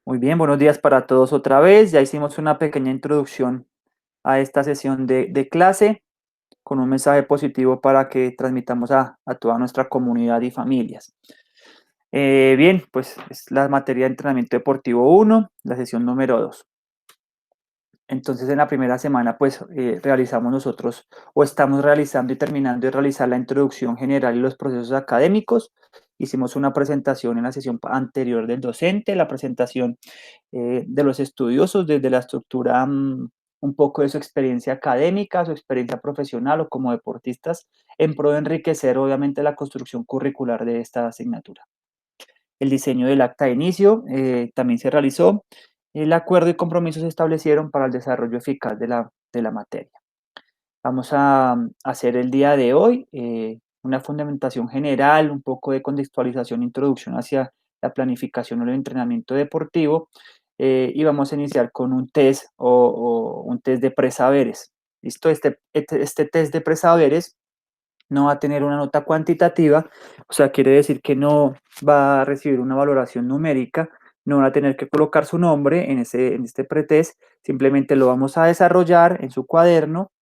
Muy bien, buenos días para todos otra vez. Ya hicimos una pequeña introducción a esta sesión de clase con un mensaje positivo para que transmitamos a toda nuestra comunidad y familias. Bien, pues es la materia de entrenamiento deportivo 1, la sesión número 2. Entonces, en la primera semana, pues realizamos nosotros o estamos realizando y terminando de realizar la introducción general y los procesos académicos. Hicimos una presentación en la sesión anterior del docente, la presentación de los estudiosos desde la estructura, un poco de su experiencia académica, su experiencia profesional o como deportistas, en pro de enriquecer obviamente la construcción curricular de esta asignatura. El diseño del acta de inicio también se realizó. El acuerdo y compromisos se establecieron para el desarrollo eficaz de la materia. Vamos a hacer el día de hoy una fundamentación general, un poco de contextualización, introducción hacia la planificación o el entrenamiento deportivo y vamos a iniciar con un test o un test de presaberes. ¿Listo? Este test de presaberes no va a tener una nota cuantitativa, o sea, quiere decir que no va a recibir una valoración numérica, no van a tener que colocar su nombre en este pretest, simplemente lo vamos a desarrollar en su cuaderno,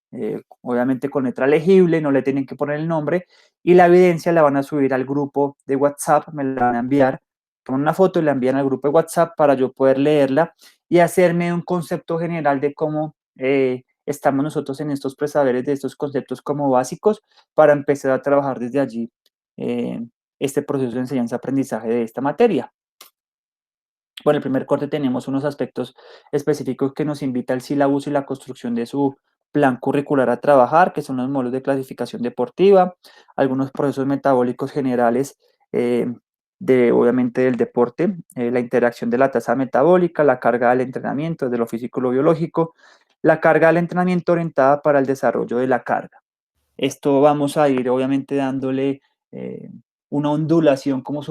obviamente con letra legible, no le tienen que poner el nombre, y la evidencia la van a subir al grupo de WhatsApp, me la van a enviar, toman una foto y la envían al grupo de WhatsApp para yo poder leerla y hacerme un concepto general de cómo estamos nosotros en estos presaberes de estos conceptos como básicos para empezar a trabajar desde allí eh, este proceso de enseñanza-aprendizaje de esta materia. Bueno, el primer corte tenemos unos aspectos específicos que nos invita el sílabus y la construcción de su plan curricular a trabajar, que son los modelos de clasificación deportiva, algunos procesos metabólicos generales obviamente, del deporte, la interacción de la tasa metabólica, la carga del entrenamiento, desde lo físico y lo biológico, la carga del entrenamiento orientada para el desarrollo de la carga. Esto vamos a ir obviamente dándole eh, una ondulación como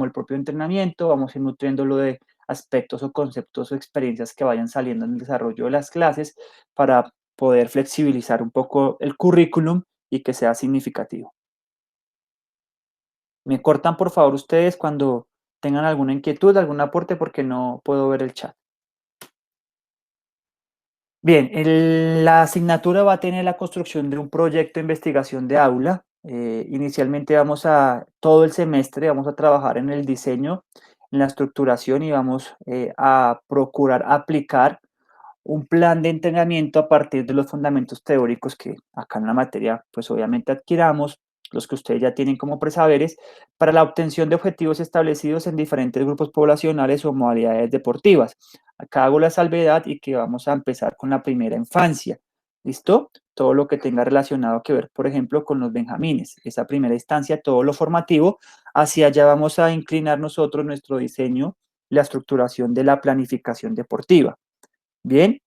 el propio entrenamiento, vamos a ir nutriéndolo de aspectos o conceptos o experiencias que vayan saliendo en el desarrollo de las clases para poder flexibilizar un poco el currículum y que sea significativo. Me cortan por favor ustedes cuando tengan alguna inquietud, algún aporte porque no puedo ver el chat. Bien, la asignatura va a tener la construcción de un proyecto de investigación de aula. Inicialmente todo el semestre vamos a trabajar en el diseño, en la estructuración y vamos a procurar aplicar un plan de entrenamiento a partir de los fundamentos teóricos que acá en la materia, pues obviamente adquiramos, los que ustedes ya tienen como presaberes, para la obtención de objetivos establecidos en diferentes grupos poblacionales o modalidades deportivas. Acá hago la salvedad y que vamos a empezar con la primera infancia. ¿Listo? Todo lo que tenga relacionado que ver, por ejemplo, con los benjamines. Esa primera instancia, todo lo formativo, hacia allá vamos a inclinar nosotros nuestro diseño, la estructuración de la planificación deportiva. Bien,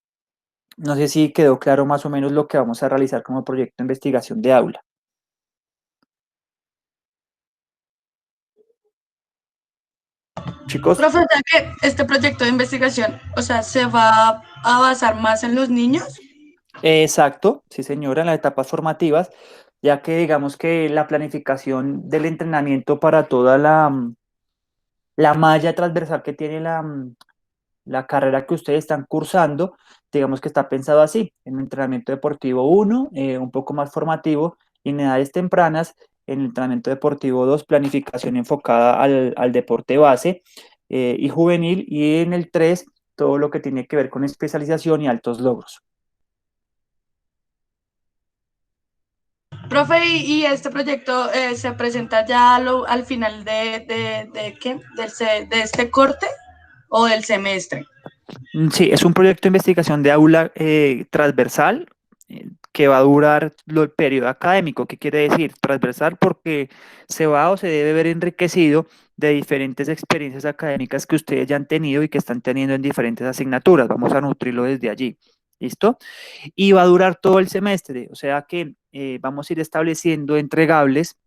no sé si quedó claro más o menos lo que vamos a realizar como proyecto de investigación de aula. Chicos, Profe, ¿ya que este proyecto de investigación, o sea, se va a basar más en los niños? exacto, sí señora, en las etapas formativas, ya que digamos que la planificación del entrenamiento para toda la malla transversal que tiene la carrera que ustedes están cursando, digamos que está pensado así, en entrenamiento deportivo 1, un poco más formativo, y en edades tempranas, en entrenamiento deportivo 2, planificación enfocada al deporte base y juvenil, y en el 3, todo lo que tiene que ver con especialización y altos logros. Profe, y este proyecto se presenta ya al final ¿qué? De este corte o del semestre. Sí, es un proyecto de investigación de aula transversal que va a durar el periodo académico. ¿Qué quiere decir? Transversal porque se va o se debe ver enriquecido de diferentes experiencias académicas que ustedes ya han tenido y que están teniendo en diferentes asignaturas. Vamos a nutrirlo desde allí. ¿Listo? Y va a durar todo el semestre, o sea que vamos a ir estableciendo entregables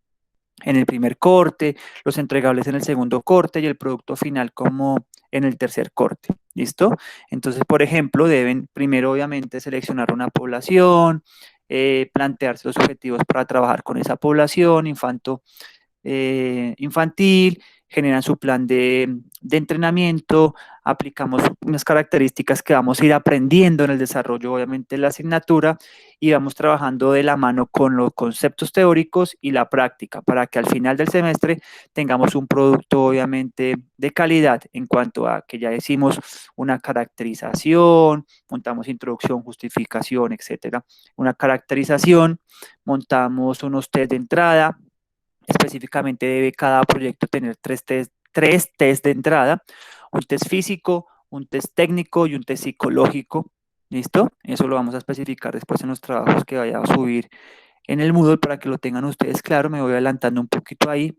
en el primer corte, los entregables en el segundo corte y el producto final como en el tercer corte. ¿Listo? Entonces, por ejemplo, deben primero obviamente seleccionar una población, plantearse los objetivos para trabajar con esa población infantil, generan su plan de entrenamiento, aplicamos unas características que vamos a ir aprendiendo en el desarrollo, obviamente, de la asignatura y vamos trabajando de la mano con los conceptos teóricos y la práctica para que al final del semestre tengamos un producto, obviamente, de calidad en cuanto a que ya hicimos una caracterización, montamos introducción, justificación, etcétera, una caracterización, montamos unos test de entrada. Específicamente debe cada proyecto tener tres test de entrada, un test físico, un test técnico y un test psicológico. ¿Listo? Eso lo vamos a especificar después en los trabajos que vaya a subir en el Moodle para que lo tengan ustedes claro. Me voy adelantando un poquito ahí.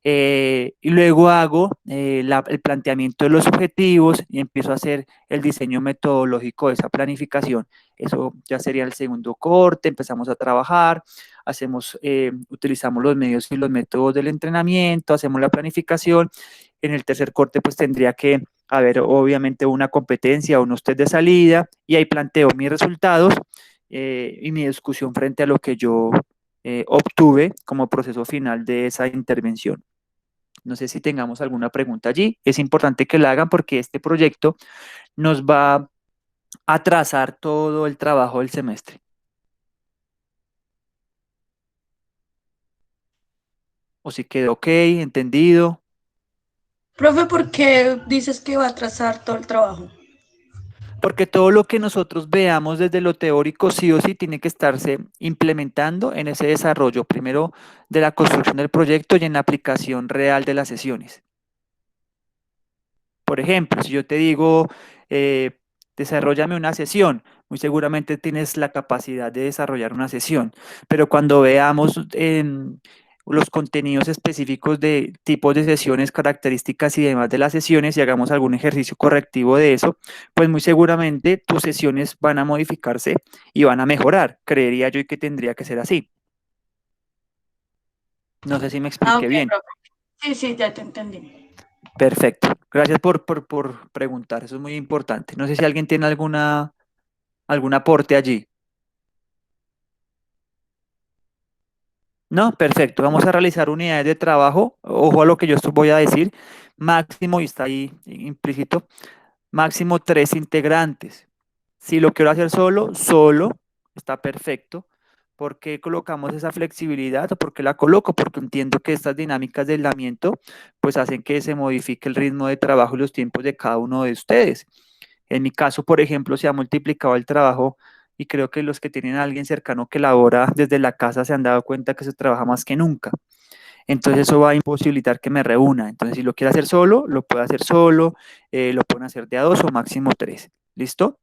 Y luego hago el planteamiento de los objetivos y empiezo a hacer el diseño metodológico de esa planificación. Eso ya sería el segundo corte, empezamos a trabajar, utilizamos los medios y los métodos del entrenamiento, hacemos la planificación. En el tercer corte pues tendría que haber obviamente una competencia, unos test de salida y ahí planteo mis resultados y mi discusión frente a lo que yo obtuve como proceso final de esa intervención. No sé si tengamos alguna pregunta allí. Es importante que la hagan porque este proyecto nos va a trazar todo el trabajo del semestre. O si quedó ok, entendido. Profe, ¿por qué dices que va a trazar todo el trabajo? Porque todo lo que nosotros veamos desde lo teórico sí o sí tiene que estarse implementando en ese desarrollo, primero de la construcción del proyecto y en la aplicación real de las sesiones. Por ejemplo, si yo te digo, desarrollame una sesión, muy seguramente tienes la capacidad de desarrollar una sesión, pero cuando veamos los contenidos específicos de tipos de sesiones, características y demás de las sesiones y hagamos algún ejercicio correctivo de eso, pues muy seguramente tus sesiones van a modificarse y van a mejorar. Creería yo que tendría que ser así. No sé si me expliqué Ok, bien. profe. Sí, sí, ya te entendí. Perfecto. Gracias por preguntar. Eso es muy importante. No sé si alguien tiene algún aporte allí. No, perfecto. Vamos a realizar unidades de trabajo. Ojo a lo que yo voy a decir. Máximo, y está ahí implícito, máximo 3 integrantes. Si lo quiero hacer solo, solo, está perfecto. ¿Por qué colocamos esa flexibilidad o por qué la coloco? Porque entiendo que estas dinámicas de aislamiento pues hacen que se modifique el ritmo de trabajo y los tiempos de cada uno de ustedes. En mi caso, por ejemplo, se ha multiplicado el trabajo y creo que los que tienen a alguien cercano que labora desde la casa se han dado cuenta que se trabaja más que nunca. Entonces eso va a imposibilitar que me reúna. Entonces si lo quiere hacer solo, lo puede hacer solo, lo pueden hacer de a dos o máximo tres. ¿Listo?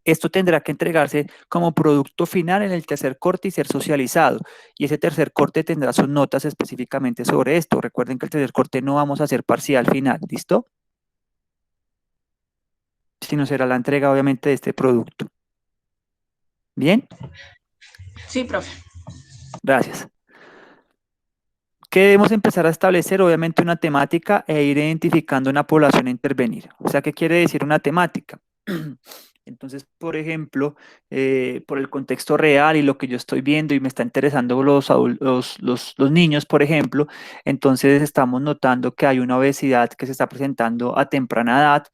Esto tendrá que entregarse como producto final en el tercer corte y ser socializado. Y ese tercer corte tendrá sus notas específicamente sobre esto. Recuerden que el tercer corte no vamos a hacer parcial final. ¿Listo? Sino será la entrega obviamente de este producto. ¿Bien? Sí, profe. Gracias. ¿Qué debemos empezar a establecer? Obviamente una temática e ir identificando una población a intervenir. O sea, ¿qué quiere decir una temática? Entonces, por ejemplo, por el contexto real y lo que yo estoy viendo y me está interesando los niños, por ejemplo, entonces estamos notando que hay una obesidad que se está presentando a temprana edad.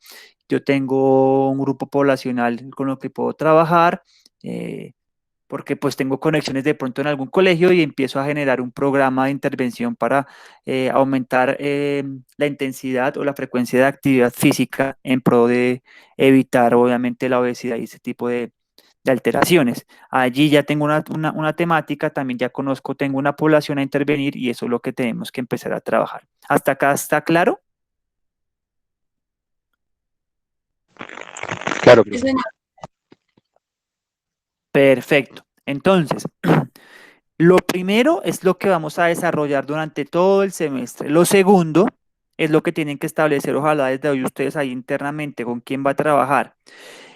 Yo tengo un grupo poblacional con lo que puedo trabajar. Porque pues tengo conexiones de pronto en algún colegio y empiezo a generar un programa de intervención para aumentar la intensidad o la frecuencia de actividad física en pro de evitar obviamente la obesidad y ese tipo de alteraciones. Allí ya tengo una temática, también ya conozco, tengo una población a intervenir y eso es lo que tenemos que empezar a trabajar. ¿Hasta acá está claro? Claro, Sí, profe. señor. Perfecto. Entonces, lo primero es lo que vamos a desarrollar durante todo el semestre. Lo segundo es lo que tienen que establecer, ojalá desde hoy ustedes ahí internamente con quién va a trabajar.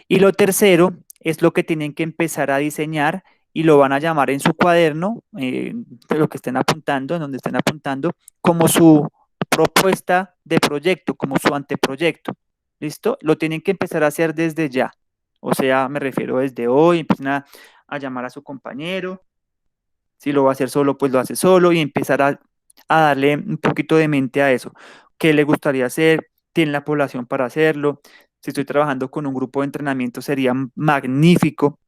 Y lo tercero es lo que tienen que empezar a diseñar y lo van a llamar en su cuaderno, de lo que estén apuntando, en donde estén apuntando, como su propuesta de proyecto, como su anteproyecto. ¿Listo? Lo tienen que empezar a hacer desde ya. O sea, me refiero desde hoy, empiezan a llamar a su compañero. Si lo va a hacer solo, pues lo hace solo y empezar a darle un poquito de mente a eso. qué le gustaría hacer, tiene la población para hacerlo. Si estoy trabajando con un grupo de entrenamiento sería magnífico.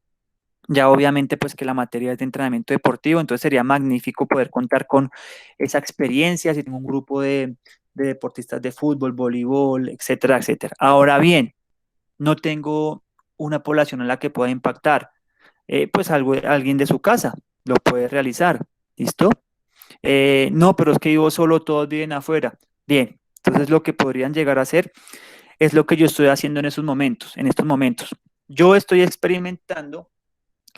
Ya obviamente pues que la materia es de entrenamiento deportivo, entonces sería magnífico poder contar con esa experiencia si tengo un grupo de deportistas de fútbol, voleibol, etcétera, etcétera. Ahora bien, no tengo una población en la que pueda impactar. Pues alguien de su casa lo puede realizar. ¿Listo? No, pero es que vivo solo, todos viven afuera. Bien, entonces lo que podrían llegar a hacer es lo que yo estoy haciendo en esos momentos, en estos momentos. Yo estoy experimentando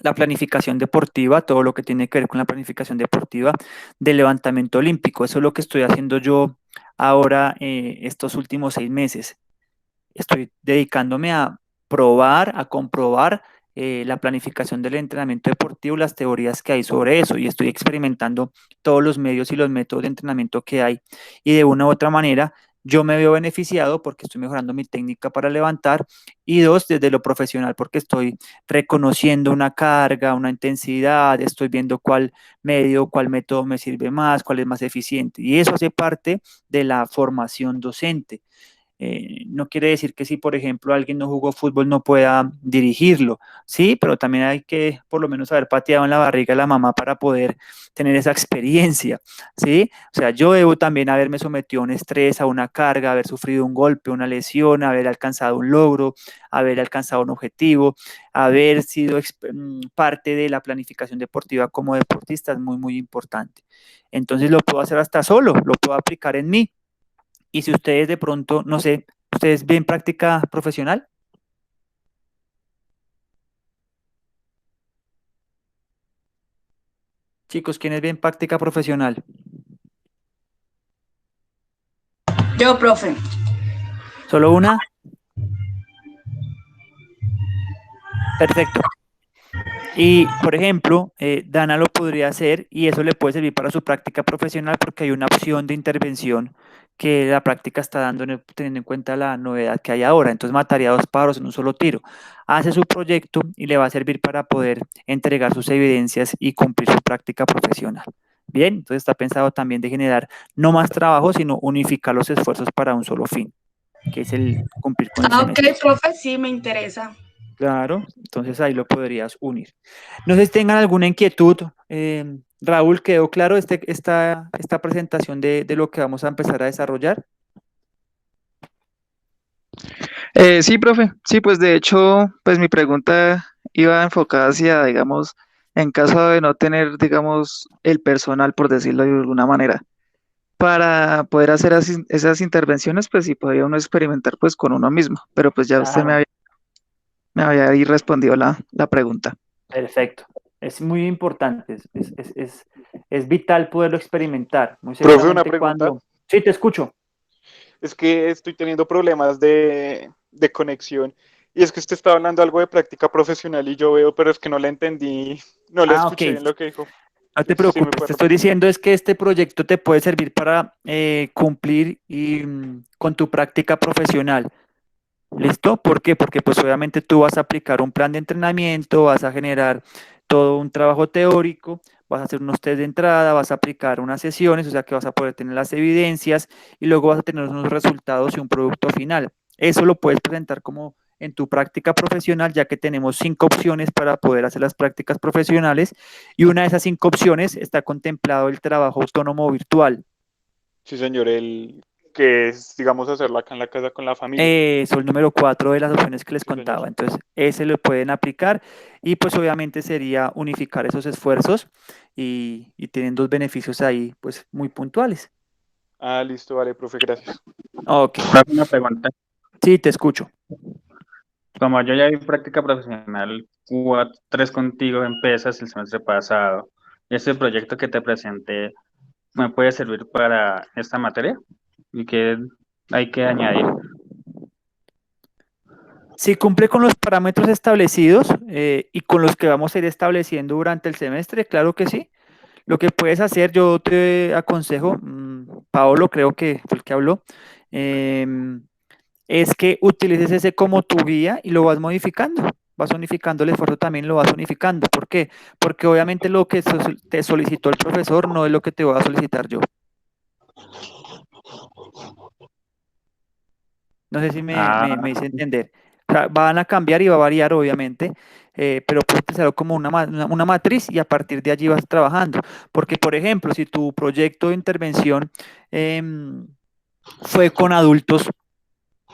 la planificación deportiva, todo lo que tiene que ver con la planificación deportiva del levantamiento olímpico. Eso es lo que estoy haciendo yo ahora estos últimos 6 meses. Estoy dedicándome a probar, a comprobar la planificación del entrenamiento deportivo, las teorías que hay sobre eso, y estoy experimentando todos los medios y los métodos de entrenamiento que hay, y de una u otra manera yo me veo beneficiado porque estoy mejorando mi técnica para levantar, y dos, desde lo profesional, porque estoy reconociendo una carga, una intensidad, estoy viendo cuál medio, cuál método me sirve más, cuál es más eficiente, y eso hace parte de la formación docente. No quiere decir que si, por ejemplo, alguien no jugó fútbol no pueda dirigirlo, sí, pero también hay que por lo menos haber pateado en la barriga de la mamá para poder tener esa experiencia, sí. O sea, yo debo también haberme sometido a un estrés, a una carga, haber sufrido un golpe, una lesión, haber alcanzado un logro, haber alcanzado un objetivo, haber sido parte de la planificación deportiva como deportista es muy, muy importante. Entonces lo puedo hacer hasta solo, lo puedo aplicar en mí. Y si ustedes de pronto, no sé, ¿ustedes ven práctica profesional? Chicos, ¿quiénes ven práctica profesional? Yo, profe. ¿Solo una? Perfecto. Y, por ejemplo, Dana lo podría hacer y eso le puede servir para su práctica profesional porque hay una opción de intervención que la práctica está dando teniendo en cuenta la novedad que hay ahora. Entonces mataría dos pájaros en un solo tiro. Hace su proyecto y le va a servir para poder entregar sus evidencias y cumplir su práctica profesional. Bien, entonces está pensado también de generar no más trabajo, sino unificar los esfuerzos para un solo fin, que es el cumplir con el Ah, ok, semestre. profe, sí, me interesa. Claro, entonces ahí lo podrías unir. No sé si tengan alguna inquietud. Raúl, ¿quedó claro esta presentación de lo que vamos a empezar a desarrollar? Sí, profe. Sí, pues de hecho, pues mi pregunta iba enfocada hacia, digamos, en caso de no tener, digamos, el personal, por decirlo de alguna manera, para poder hacer esas intervenciones, pues sí podría uno experimentar pues con uno mismo, pero pues ya usted Claro, me había ahí respondido la pregunta. perfecto. Es muy importante, es vital poderlo experimentar, muy Profe, una seguramente pregunta. cuando... Sí, te escucho. Es que estoy teniendo problemas de conexión. Y es que usted estaba hablando algo de práctica profesional y yo veo, pero es que no le entendí, no le Ah, ok. escuché bien lo que dijo. No te Sí, me preocupes, puede te estoy repetir. diciendo es que este proyecto te puede servir para cumplir con tu práctica profesional. ¿Listo? ¿Por qué? Porque pues obviamente tú vas a aplicar un plan de entrenamiento, vas a generar todo un trabajo teórico, vas a hacer unos test de entrada, vas a aplicar unas sesiones, o sea que vas a poder tener las evidencias y luego vas a tener unos resultados y un producto final. Eso lo puedes presentar como en tu práctica profesional, ya que tenemos 5 opciones para poder hacer las prácticas profesionales y una de esas 5 opciones está contemplado el trabajo autónomo virtual. Sí, señor, el que es, digamos, hacerlo acá en la casa con la familia. Eso, el número 4 de las opciones que les Sí, señor. contaba. Entonces, ese lo pueden aplicar y pues obviamente sería unificar esos esfuerzos y tienen dos beneficios ahí pues muy puntuales. Ah, listo, vale, profe, gracias. Ok, Una pregunta. sí, te escucho. Como yo ya vi práctica profesional, tres contigo en pesas el semestre pasado, ¿este proyecto que te presenté me puede servir para esta materia? ¿Y qué hay que añadir? Si cumple con los parámetros establecidos y con los que vamos a ir estableciendo durante el semestre, claro que sí. Lo que puedes hacer, yo te aconsejo, Paolo creo que fue el que habló, em, es que utilices ese como tu guía y lo vas modificando. Vas unificando el esfuerzo también, lo vas unificando. ¿Por qué? Porque obviamente lo que te solicitó el profesor no es lo que te voy a solicitar yo. No sé si Ah, me hice entender. O sea, van a cambiar y va a variar, obviamente, pero puedes utilizarlo como una matriz y a partir de allí vas trabajando. Porque, por ejemplo, si tu proyecto de intervención em, fue con adultos,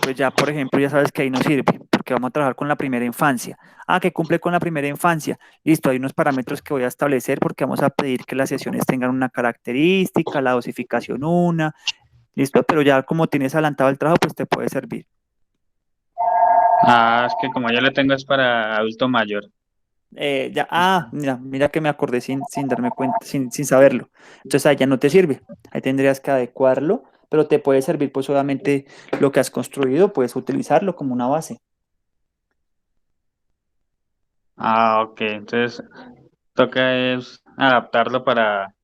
pues ya, por ejemplo, ya sabes que ahí no sirve, porque vamos a trabajar con la primera infancia. Ah, que cumple con la primera infancia. Listo, hay unos parámetros que voy a establecer porque vamos a pedir que las sesiones tengan una característica, la dosificación una, listo, pero ya como tienes adelantado el trabajo, pues te puede servir. es que como yo lo tengo es para adulto mayor. Mira que me acordé sin darme cuenta, sin saberlo. Entonces ahí ya no te sirve. Ahí tendrías que adecuarlo, pero te puede servir, pues obviamente lo que has construido, puedes utilizarlo como una base. Ok, entonces toca es adaptarlo para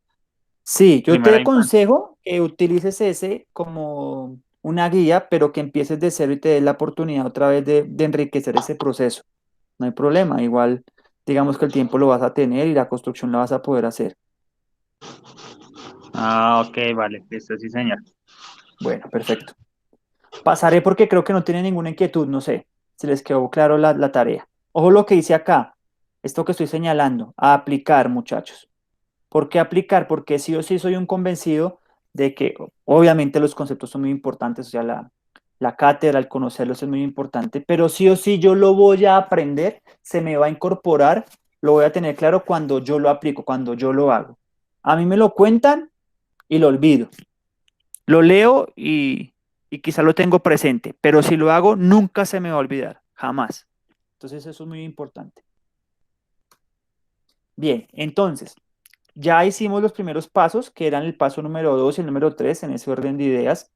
Sí, yo te primera infancia. aconsejo que utilices ese como una guía, pero que empieces de cero y te des la oportunidad otra vez de enriquecer ese proceso. No hay problema, igual digamos que el tiempo lo vas a tener y la construcción la vas a poder hacer. Ok, vale, listo, sí, señor. Bueno, perfecto. Pasaré porque creo que no tiene ninguna inquietud, no sé si les quedó claro la tarea. Ojo lo que dice acá, esto que estoy señalando, a aplicar, muchachos. ¿Por qué aplicar? Porque sí o sí soy un convencido de que obviamente los conceptos son muy importantes, o sea, la cátedra, el conocerlos es muy importante, pero sí o sí yo lo voy a aprender, se me va a incorporar, lo voy a tener claro cuando yo lo aplico, cuando yo lo hago. A mí me lo cuentan y lo olvido. Lo leo y quizá lo tengo presente, pero si lo hago nunca se me va a olvidar, jamás. Entonces eso es muy importante. Bien, entonces, ya hicimos los primeros pasos, que eran el paso número 2 y el número 3 en ese orden de ideas.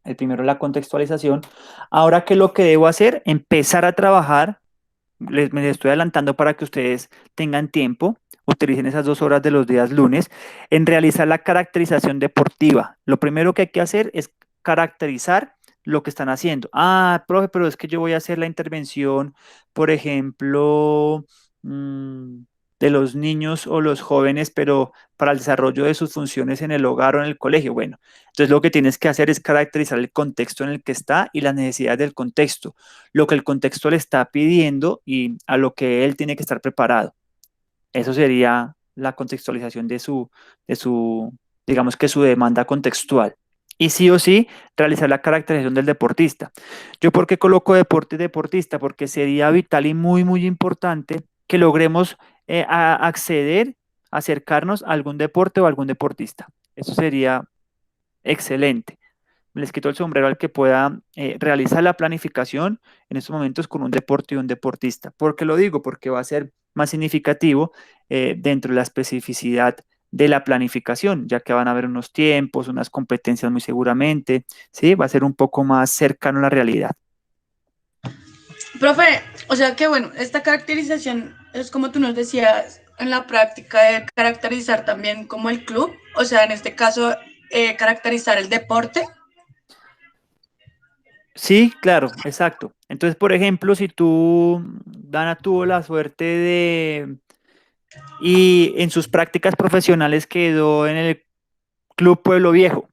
El primero, la contextualización. Ahora, ¿qué es lo que debo hacer? Empezar a trabajar. Me estoy adelantando para que ustedes tengan tiempo, utilicen esas 2 horas de los días lunes, en realizar la caracterización deportiva. Lo primero que hay que hacer es caracterizar lo que están haciendo. Ah, profe, pero es que yo voy a hacer la intervención, por ejemplo, de los niños o los jóvenes, pero para el desarrollo de sus funciones en el hogar o en el colegio. Bueno, entonces lo que tienes que hacer es caracterizar el contexto en el que está y las necesidades del contexto, lo que el contexto le está pidiendo y a lo que él tiene que estar preparado. Eso sería la contextualización digamos que su demanda contextual. Y sí o sí, realizar la caracterización del deportista. ¿Yo por qué coloco deporte y deportista? Porque sería vital y muy, muy importante que logremos acceder, acercarnos a algún deporte o a algún deportista. Eso sería excelente. Les quito el sombrero al que pueda realizar la planificación en estos momentos con un deporte y un deportista. ¿Por qué lo digo? Porque va a ser más significativo dentro de la especificidad de la planificación, ya que van a haber unos tiempos, unas competencias muy seguramente, ¿sí? Va a ser un poco más cercano a la realidad. Profe, o sea que bueno, esta caracterización es como tú nos decías en la práctica de caracterizar también como el club, o sea, en este caso, caracterizar el deporte. Sí, claro, exacto. Entonces, por ejemplo, si tú, Dana, tuvo la suerte y en sus prácticas profesionales quedó en el Club Pueblo Viejo,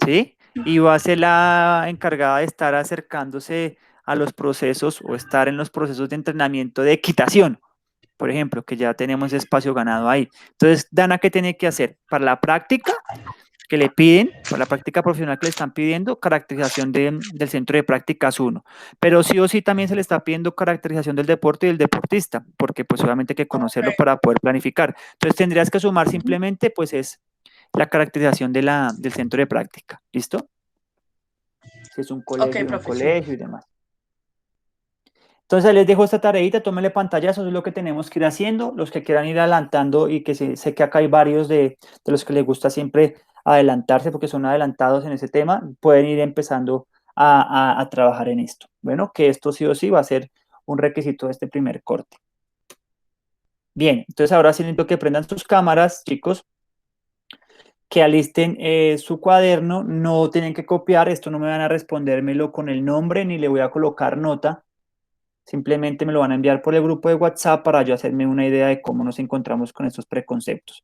¿sí? Y va a ser la encargada de estar acercándose a los procesos o estar en los procesos de entrenamiento de equitación, por ejemplo, que ya tenemos espacio ganado ahí. Entonces, Dana, ¿qué tiene que hacer? Para la práctica que le piden, para la práctica profesional que le están pidiendo, caracterización del centro de prácticas uno. Pero sí o sí también se le está pidiendo caracterización del deporte y del deportista, porque pues obviamente hay que conocerlo para poder planificar. Entonces tendrías que sumar simplemente pues es la caracterización del centro de práctica. ¿Listo? Si es Ok, un profe, sí. colegio y demás. Entonces les dejo esta tareita, tómenle pantallazo, eso es lo que tenemos que ir haciendo. Los que quieran ir adelantando y que sé que acá hay varios de los que les gusta siempre adelantarse porque son adelantados en ese tema, pueden ir empezando a trabajar en esto. Bueno, que esto sí o sí va a ser un requisito de este primer corte. Bien, entonces ahora sí necesito que prendan sus cámaras, chicos, que alisten su cuaderno, no tienen que copiar, esto no me van a respondérmelo con el nombre ni le voy a colocar nota. Simplemente me lo van a enviar por el grupo de WhatsApp para yo hacerme una idea de cómo nos encontramos con estos preconceptos.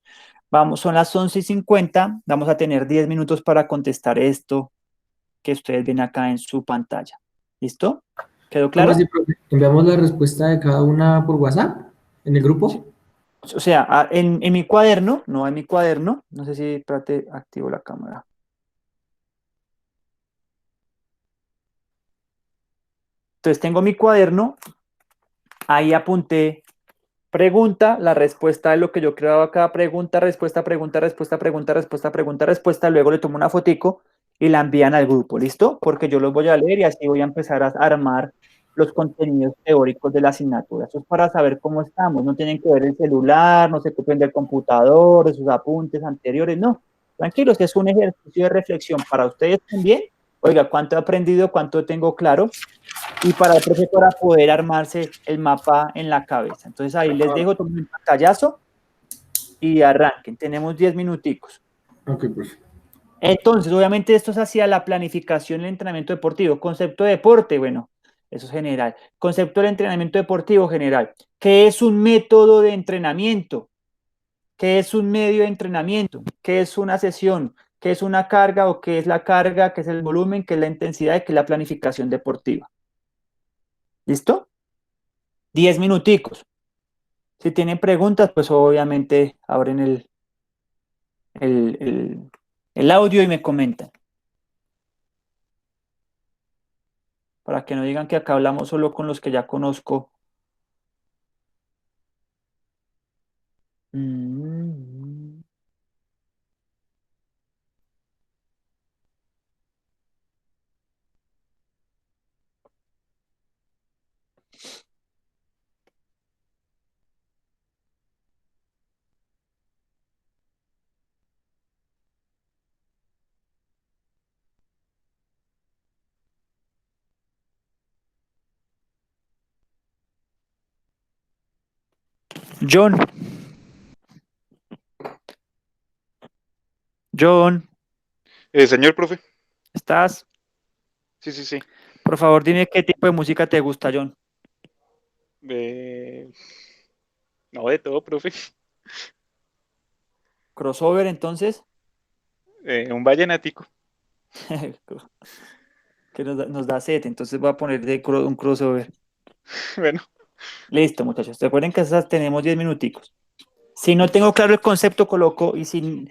Vamos, son las 11:50, vamos a tener 10 minutos para contestar esto que ustedes ven acá en su pantalla. ¿Listo? ¿Quedó ¿Cómo claro? así, profe? ¿Enviamos la respuesta de cada una por WhatsApp en el grupo? O sea, en mi cuaderno, no en mi cuaderno, no sé si, espérate, activo la cámara. Entonces tengo mi cuaderno, ahí apunté pregunta, la respuesta de lo que yo creaba cada pregunta, respuesta, pregunta, respuesta, pregunta, respuesta, pregunta, respuesta, luego le tomo una fotico y la envían al grupo, ¿listo? Porque yo los voy a leer y así voy a empezar a armar los contenidos teóricos de la asignatura. Eso es para saber cómo estamos, no tienen que ver el celular, no se copian del computador, de sus apuntes anteriores, no. Tranquilos, es un ejercicio de reflexión para ustedes también. Oiga, ¿cuánto he aprendido? ¿Cuánto tengo claro? Y para el profe para poder armarse el mapa en la cabeza. Entonces ahí les dejo, tomen un pantallazo y arranquen. Tenemos 10 minuticos. Ok, profe. Entonces, obviamente esto es hacia la planificación del entrenamiento deportivo. Concepto de deporte, bueno, eso es general. Concepto del entrenamiento deportivo general. ¿Qué es un método de entrenamiento? ¿Qué es un medio de entrenamiento? ¿Qué es una sesión? ¿Qué es una carga o qué es la carga? ¿Qué es el volumen? ¿Qué es la intensidad? ¿Qué es la planificación deportiva? ¿Listo? 10 minuticos. Si tienen preguntas, pues obviamente abren el, el- el audio y me comentan. Para que no digan que acá hablamos solo con los que ya conozco. Mm. John, John, Señor profe. ¿estás? Sí, sí, sí. Por favor, dime qué tipo de música te gusta, John. Eh, no, de todo, profe. Crossover, entonces, Un vallenático. que nos da sed, entonces voy a poner un crossover. Bueno, Listo, muchachos. Recuerden que esas tenemos 10 minuticos. Si no tengo claro el concepto, coloco, y si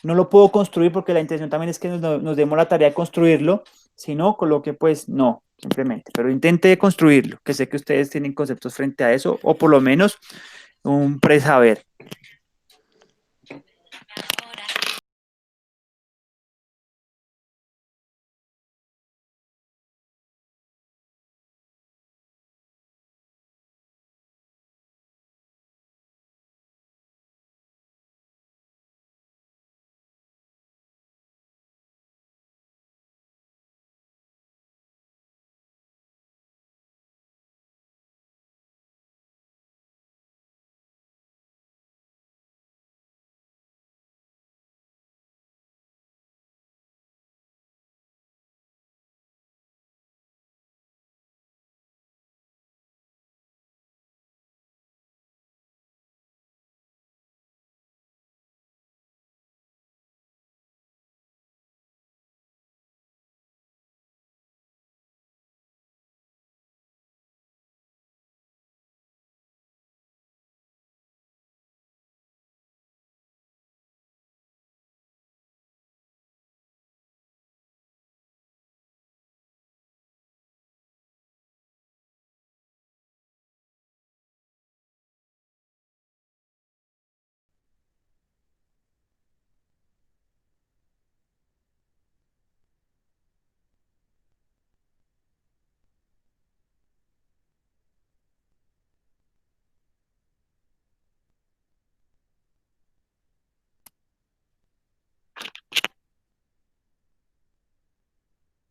no lo puedo construir, porque la intención también es que nos demos la tarea de construirlo, si no, coloque pues no, simplemente, pero intente construirlo, que sé que ustedes tienen conceptos frente a eso, o por lo menos un presaber.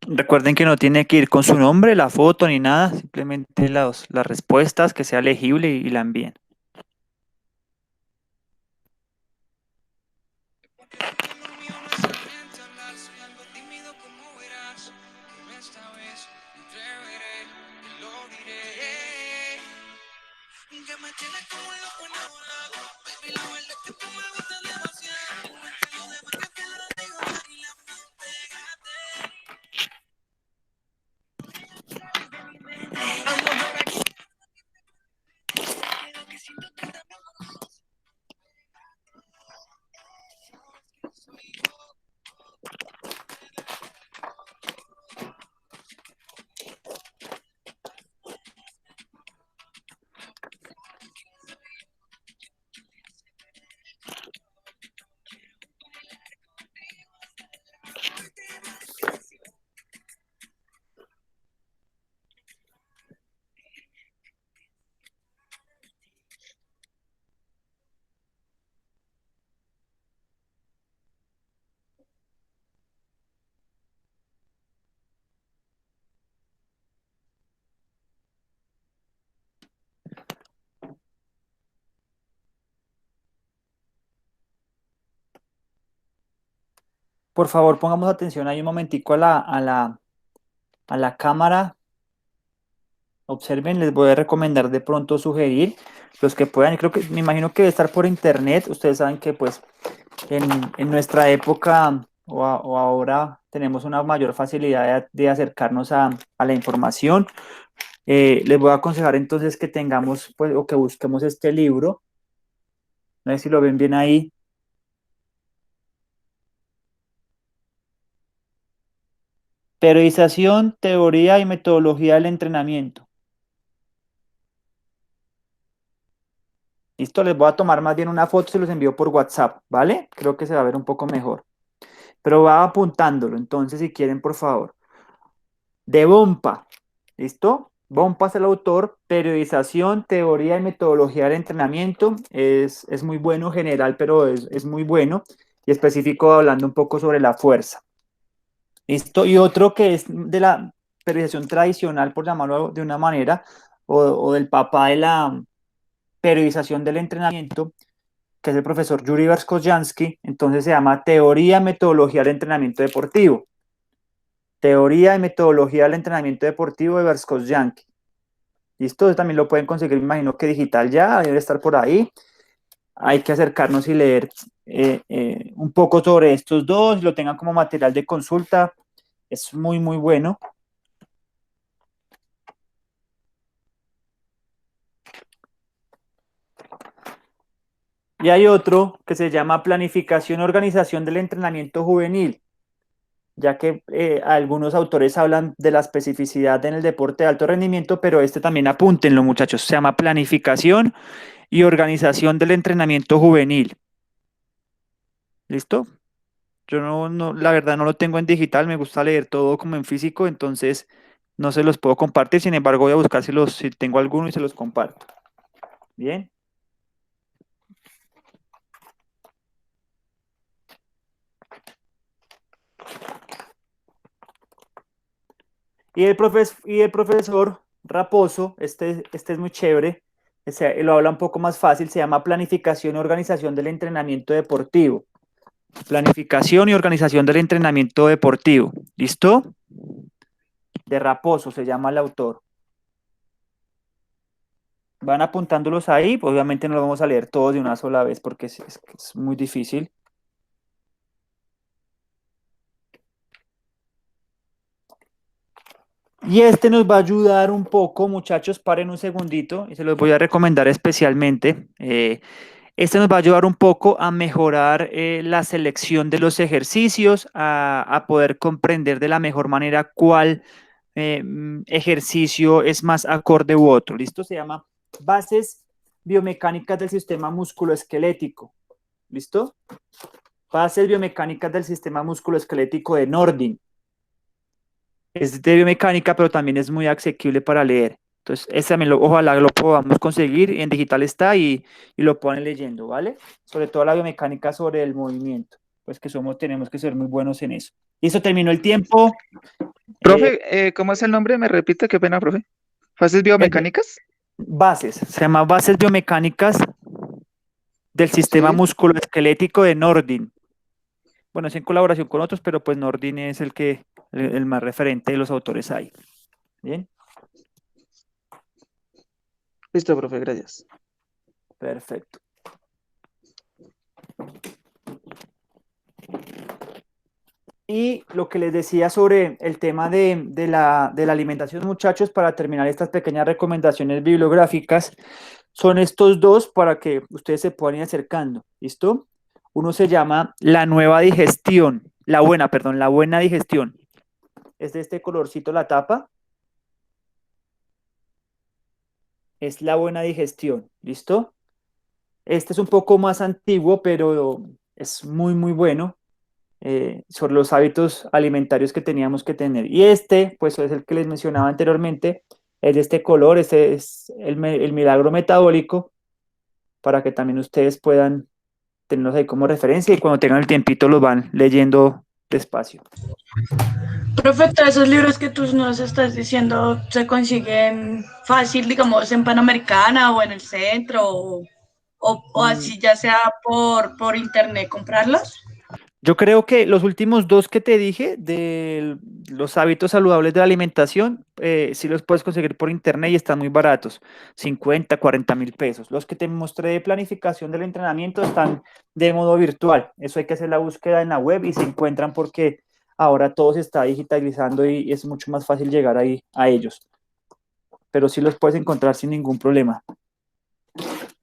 Recuerden que no tiene que ir con su nombre, la foto ni nada, simplemente las respuestas, que sea legible y la envíen. Por favor, pongamos atención ahí un momentico a la cámara. Observen, les voy a recomendar de pronto sugerir los que puedan. Creo que me imagino que debe estar por internet. Ustedes saben que pues en nuestra época o ahora tenemos una mayor facilidad de acercarnos a la información. Les voy a aconsejar entonces que tengamos pues, o que busquemos este libro. No sé si lo ven bien ahí. Periodización, teoría y metodología del entrenamiento. Listo, les voy a tomar más bien una foto y se los envío por WhatsApp, ¿vale? Creo que se va a ver un poco mejor. Pero va apuntándolo, entonces si quieren, por favor. De Bompa, ¿listo? Bompa es el autor, periodización, teoría y metodología del entrenamiento. Es muy bueno general, pero es muy bueno. Y específico hablando un poco sobre la fuerza. ¿Listo? Y otro que es de la periodización tradicional, por llamarlo de una manera, o del papá de la periodización del entrenamiento, que es el profesor Yuri Verskojansky. Entonces se llama Teoría y Metodología del Entrenamiento Deportivo. Teoría y Metodología del Entrenamiento Deportivo de Verskojansky. ¿Listo? Eso también lo pueden conseguir, me imagino que digital ya, debe estar por ahí. Hay que acercarnos y leer un poco sobre estos dos, lo tengan como material de consulta. Es muy, muy bueno. Y hay otro que se llama Planificación y Organización del Entrenamiento Juvenil, ya que algunos autores hablan de la especificidad en el deporte de alto rendimiento, pero este también apúntenlo, muchachos, se llama Planificación y Organización del Entrenamiento Juvenil. ¿Listo? Yo la verdad no lo tengo en digital, me gusta leer todo como en físico, entonces no se los puedo compartir, sin embargo voy a buscar si tengo alguno y se los comparto. Bien. Y el profesor Raposo, este es muy chévere, lo habla un poco más fácil, se llama Planificación y Organización del Entrenamiento Deportivo. Planificación y Organización del Entrenamiento Deportivo. ¿Listo? De Raposo se llama el autor. Van apuntándolos ahí, pues obviamente no lo vamos a leer todos de una sola vez porque es muy difícil. Y este nos va a ayudar un poco, muchachos, paren un segundito y se los voy a recomendar especialmente. Este nos va a ayudar un poco a mejorar la selección de los ejercicios, a poder comprender de la mejor manera cuál ejercicio es más acorde u otro. ¿Listo? Se llama Bases biomecánicas del sistema musculoesquelético. ¿Listo? Bases biomecánicas del sistema musculoesquelético de Nordin. Es de biomecánica, pero también es muy asequible para leer. Entonces, ese también ojalá lo podamos conseguir. En digital está y lo pueden leyendo, ¿vale? Sobre todo la biomecánica sobre el movimiento. Pues que tenemos que ser muy buenos en eso. Y eso terminó el tiempo. Profe, ¿cómo es el nombre? ¿Me repite? Qué pena, profe. ¿Fases biomecánicas? Bases. Se llama Bases biomecánicas del sistema Sí. musculoesquelético de Nordin. Bueno, es en colaboración con otros, pero pues Nordin es el más referente de los autores ahí. Bien. Listo, profe, gracias. Perfecto. Y lo que les decía sobre el tema de la alimentación, muchachos, para terminar estas pequeñas recomendaciones bibliográficas, son estos dos para que ustedes se puedan ir acercando. ¿Listo? Uno se llama La Nueva Digestión, la Buena Digestión. Es de este colorcito la tapa. Es La Buena Digestión. ¿Listo? Este es un poco más antiguo, pero es muy, muy bueno. Sobre los hábitos alimentarios que teníamos que tener. Y este, pues es el que les mencionaba anteriormente, es de este color, este es el milagro metabólico, para que también ustedes puedan tenerlos ahí como referencia y cuando tengan el tiempito los van leyendo despacio. Profe, todos esos libros que tú nos estás diciendo se consiguen fácil, digamos, en Panamericana o en el centro o así, ya sea por internet comprarlos. Yo creo que los últimos dos que te dije de los hábitos saludables de la alimentación, sí los puedes conseguir por internet y están muy baratos, 50, 40.000 pesos. Los que te mostré de planificación del entrenamiento están de modo virtual. Eso hay que hacer la búsqueda en la web y se encuentran porque ahora todo se está digitalizando y es mucho más fácil llegar ahí a ellos. Pero sí los puedes encontrar sin ningún problema.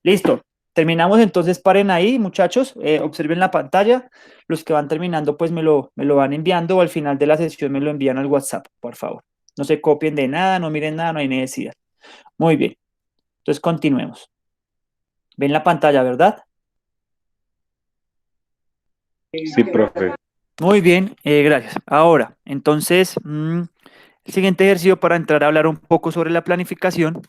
Listo. Terminamos entonces, paren ahí, muchachos, observen la pantalla. Los que van terminando, pues me lo van enviando o al final de la sesión me lo envían al WhatsApp, por favor. No se copien de nada, no miren nada, no hay necesidad. Muy bien. Entonces continuemos. ¿Ven la pantalla, verdad? Sí, profe. Muy bien, gracias. Ahora, entonces, el siguiente ejercicio para entrar a hablar un poco sobre la planificación.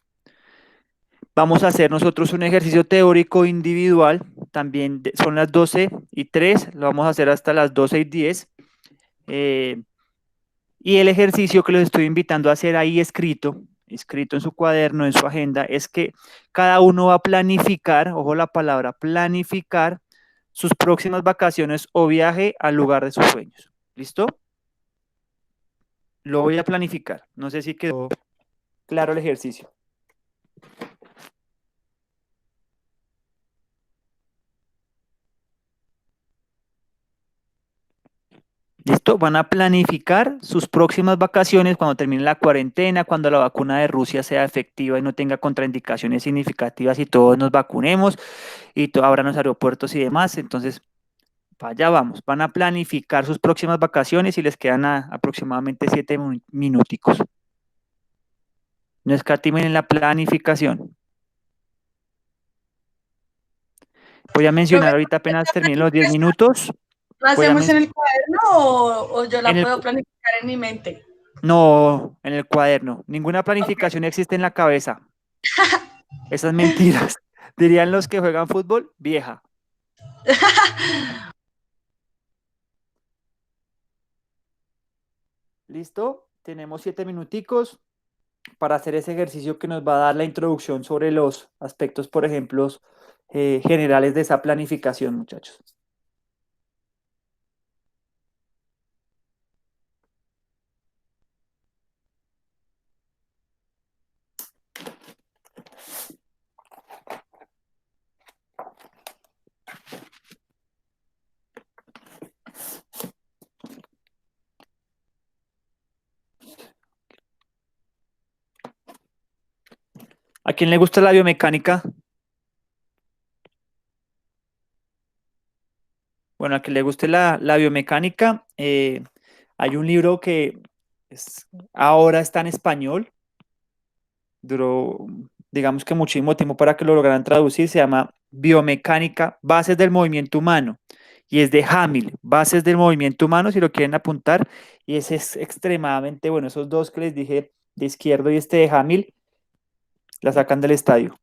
Vamos a hacer nosotros un ejercicio teórico individual. También son las 12:03, lo vamos a hacer hasta las 12:10. Y el ejercicio que los estoy invitando a hacer ahí escrito en su cuaderno, en su agenda, es que cada uno va a planificar, ojo la palabra, planificar sus próximas vacaciones o viaje al lugar de sus sueños. ¿Listo? Lo voy a planificar. No sé si quedó claro el ejercicio. ¿Listo? Van a planificar sus próximas vacaciones cuando termine la cuarentena, cuando la vacuna de Rusia sea efectiva y no tenga contraindicaciones significativas y todos nos vacunemos y abran los aeropuertos y demás. Entonces, para allá vamos. Van a planificar sus próximas vacaciones y les quedan aproximadamente 7 minuticos. No escatimen en la planificación. Voy a mencionar Profe, ahorita apenas ¿esta terminen los 10 minutos. ¿la Voy a hacemos en men- el cuaderno o yo en la el, puedo planificar en mi mente? no, en el cuaderno. Ninguna Ok. planificación existe en la cabeza. Esas mentiras. Dirían los que juegan fútbol, vieja. ¿Listo? Tenemos 7 minuticos para hacer ese ejercicio que nos va a dar la introducción sobre los aspectos, por ejemplo, generales de esa planificación, muchachos. ¿A quién le gusta la biomecánica? Bueno, a quien le guste la biomecánica, hay un libro que ahora está en español, duró, digamos que muchísimo tiempo para que lo lograran traducir, se llama Biomecánica, Bases del Movimiento Humano, y es de Hamill, Bases del Movimiento Humano, si lo quieren apuntar, y ese es extremadamente bueno, esos dos que les dije, de izquierdo y este de Hamill, la sacan del estadio.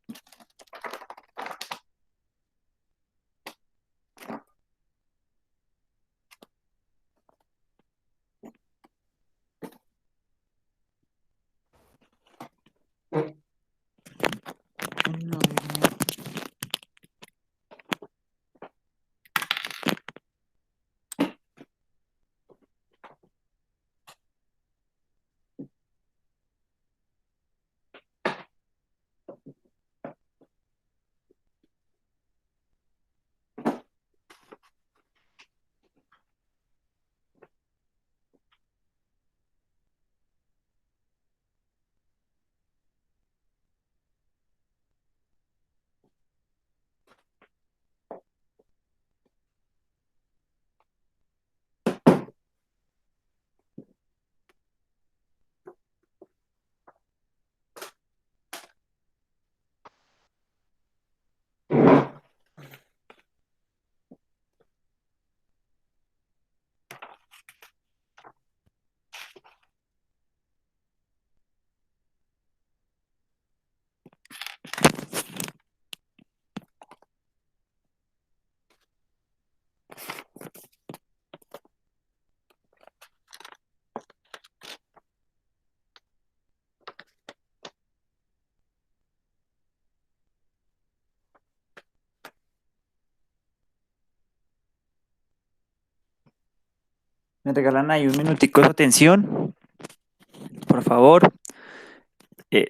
Me regalan ahí un minutico de atención, por favor.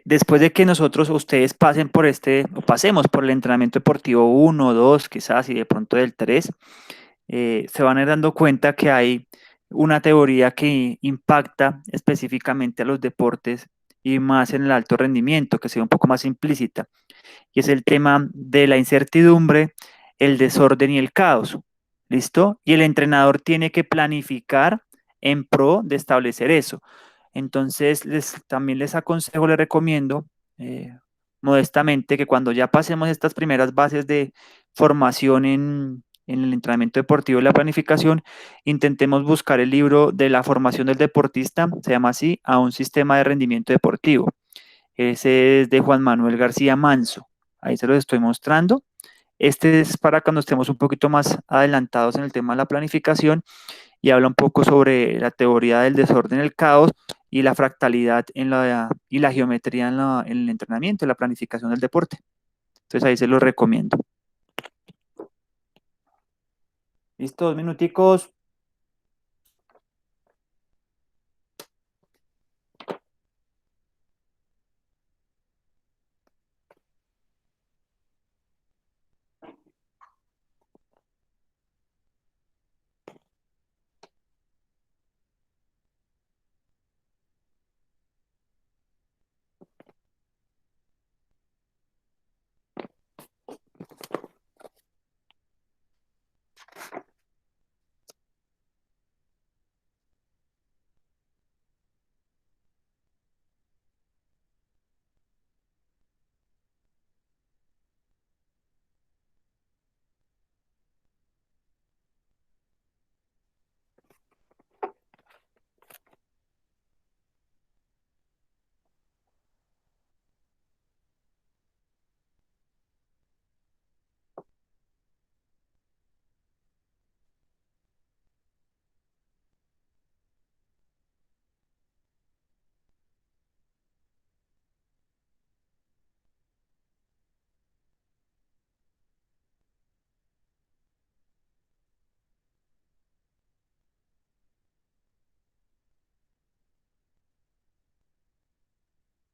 Después de que nosotros, ustedes pasen por o pasemos por el entrenamiento deportivo uno, 2, quizás, y de pronto del 3, se van a ir dando cuenta que hay una teoría que impacta específicamente a los deportes y más en el alto rendimiento, que sea un poco más implícita, y es el tema de la incertidumbre, el desorden y el caos. ¿Listo? Y el entrenador tiene que planificar en pro de establecer eso. Entonces, también les aconsejo, les recomiendo modestamente que cuando ya pasemos estas primeras bases de formación en el entrenamiento deportivo y la planificación, intentemos buscar el libro de la formación del deportista, se llama así, a un sistema de rendimiento deportivo. Ese es de Juan Manuel García Manso. Ahí se los estoy mostrando. Este es para cuando estemos un poquito más adelantados en el tema de la planificación y habla un poco sobre la teoría del desorden, el caos y la fractalidad y la geometría en el entrenamiento, en la planificación del deporte. Entonces ahí se los recomiendo. ¿Listo? 2 minuticos.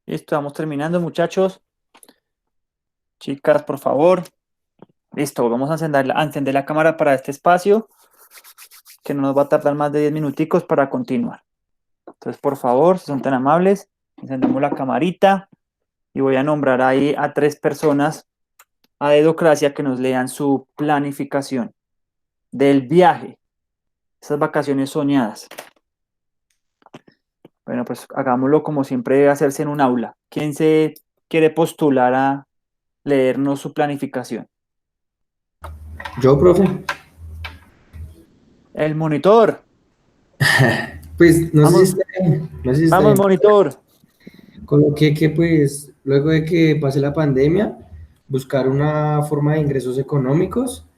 Listo, vamos terminando, muchachos. Chicas, por favor. Listo, vamos a encender la cámara para este espacio, que no nos va a tardar más de 10 minuticos para continuar. Entonces, por favor, si son tan amables, encendemos la camarita y voy a nombrar ahí a 3 personas a dedocracia que nos lean su planificación del viaje, esas vacaciones soñadas. Bueno, pues hagámoslo como siempre debe hacerse en un aula. ¿Quién se quiere postular a leernos su planificación? Yo, profe. El monitor. Pues no sé si Vamos, está bien, no sé si está vamos, bien. monitor. Coloqué que pues luego de que pase la pandemia, buscar una forma de ingresos económicos,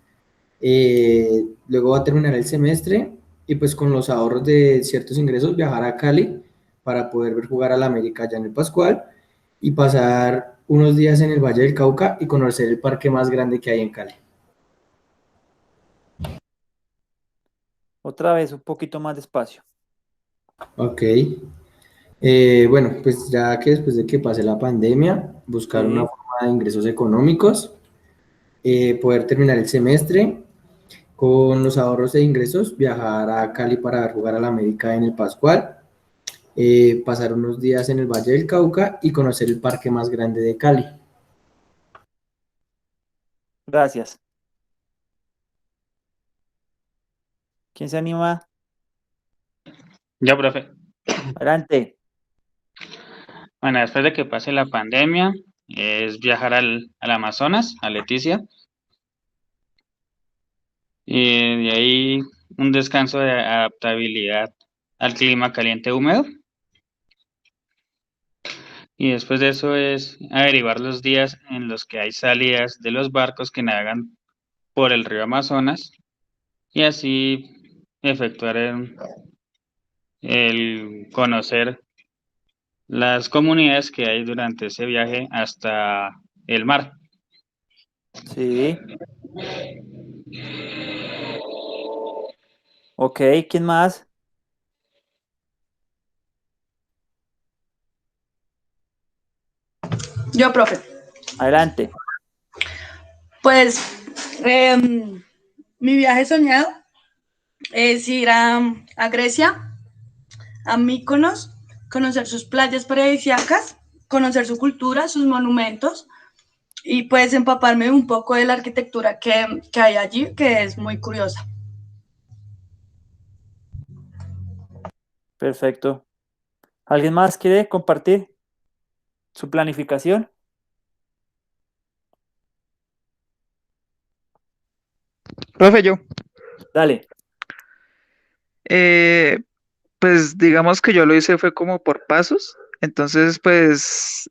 luego va a terminar el semestre y pues con los ahorros de ciertos ingresos viajar a Cali para poder ver jugar a la América allá en el Pascual y pasar unos días en el Valle del Cauca y conocer el parque más grande que hay en Cali. Otra vez, un poquito más despacio. Ok. Bueno, pues ya que después de que pase la pandemia, buscar una Sí, forma de ingresos económicos, poder terminar el semestre con los ahorros de ingresos, viajar a Cali para ver jugar a la América en el Pascual, pasar unos días en el Valle del Cauca y conocer el parque más grande de Cali. gracias. ¿Quién se anima? Yo, profe. Adelante. Bueno, después de que pase la pandemia, es viajar al Amazonas, a Leticia, y de ahí un descanso de adaptabilidad al clima caliente húmedo. Y después de eso es averiguar los días en los que hay salidas de los barcos que navegan por el río Amazonas y así efectuar el conocer las comunidades que hay durante ese viaje hasta el mar. Sí. Ok, ¿quién más? Yo, profe. Adelante. Pues mi viaje soñado es ir a Grecia, a Mykonos, conocer sus playas paradisíacas, conocer su cultura, sus monumentos y pues empaparme un poco de la arquitectura que hay allí, que es muy curiosa. Perfecto. ¿Alguien más quiere compartir su planificación? Profe, yo. Dale. Eh, pues digamos que yo lo hice fue como por pasos. Entonces, pues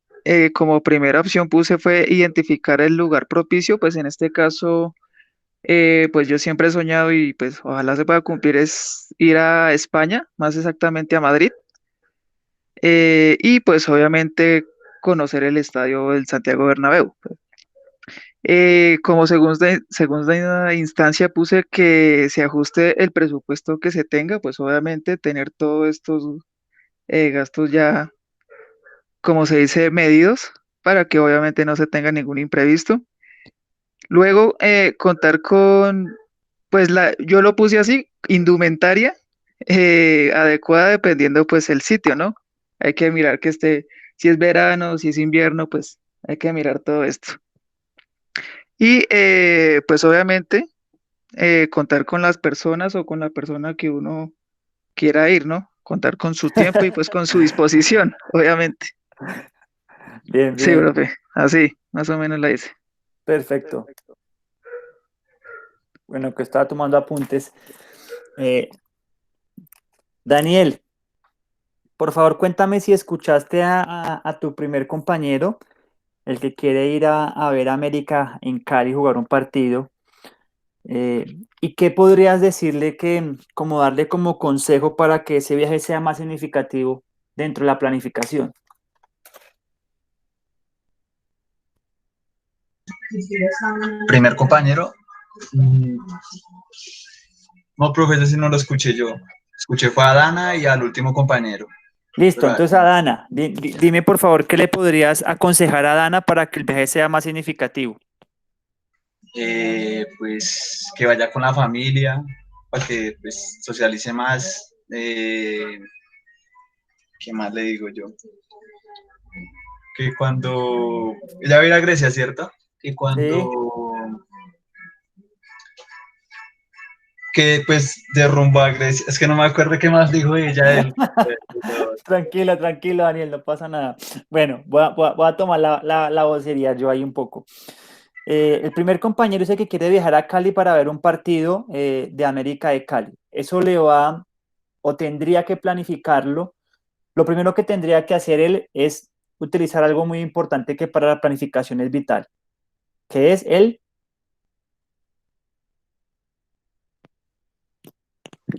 como primera opción puse fue identificar el lugar propicio. Pues en este caso, pues yo siempre he soñado y pues ojalá se pueda cumplir es ir a España, más exactamente a Madrid. Y pues obviamente conocer el estadio del Santiago Bernabéu. Como segunda instancia puse que se ajuste el presupuesto que se tenga, pues obviamente tener todos estos gastos ya, como se dice, medidos, para que obviamente no se tenga ningún imprevisto. Luego, contar con, pues yo lo puse así, indumentaria adecuada dependiendo pues el sitio, ¿no? Hay que mirar que esté, si es verano, si es invierno, pues hay que mirar todo esto. Y pues obviamente contar con las personas o con la persona que uno quiera ir, ¿no? Contar con su tiempo y pues con su disposición, obviamente. Bien, Sí, bien. profe, así, más o menos la hice. Perfecto. Bueno, que estaba tomando apuntes. Daniel, por favor, cuéntame si escuchaste a tu primer compañero, el que quiere ir a ver a América en Cali jugar un partido. ¿Y qué podrías decirle como darle como consejo para que ese viaje sea más significativo dentro de la planificación? Primer compañero. No, profe, ese sí no lo escuché yo. Escuché fue a Dana y al último compañero. Listo, Pero, entonces a Dana, dime por favor qué le podrías aconsejar a Dana para que el viaje sea más significativo. pues que vaya con la familia, para que pues, socialice más. ¿Qué más le digo yo? Que cuando... Ella va a ir a Grecia, ¿cierto? Que cuando... Sí, Que pues de rumbo a Grecia. Es que no me acuerdo qué más dijo ella. tranquilo, tranquilo, Daniel, no pasa nada. Bueno, voy a tomar la vocería yo ahí un poco. El primer compañero es el que quiere viajar a Cali para ver un partido de América de Cali. Eso le va, o tendría que planificarlo. Lo primero que tendría que hacer él es utilizar algo muy importante que para la planificación es vital, que es el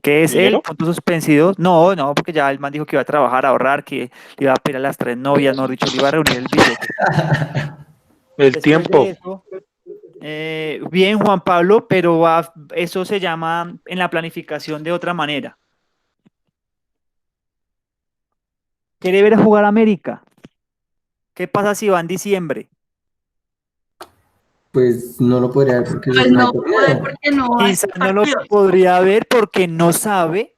¿Dinero? punto suspensivo. No, no, porque ya el man dijo que iba a trabajar, a ahorrar, que le iba a pedir a las 3 novias, mejor dicho, le iba a reunir el billete. El Después de tiempo. eso, bien, Juan Pablo, pero eso se llama en la planificación de otra manera. ¿Quiere ver a jugar a América? ¿Qué pasa si va en diciembre? Pues no lo podría ver porque Pues no hay no puede torneo. porque no hay Quizás no lo partidos. podría ver porque no sabe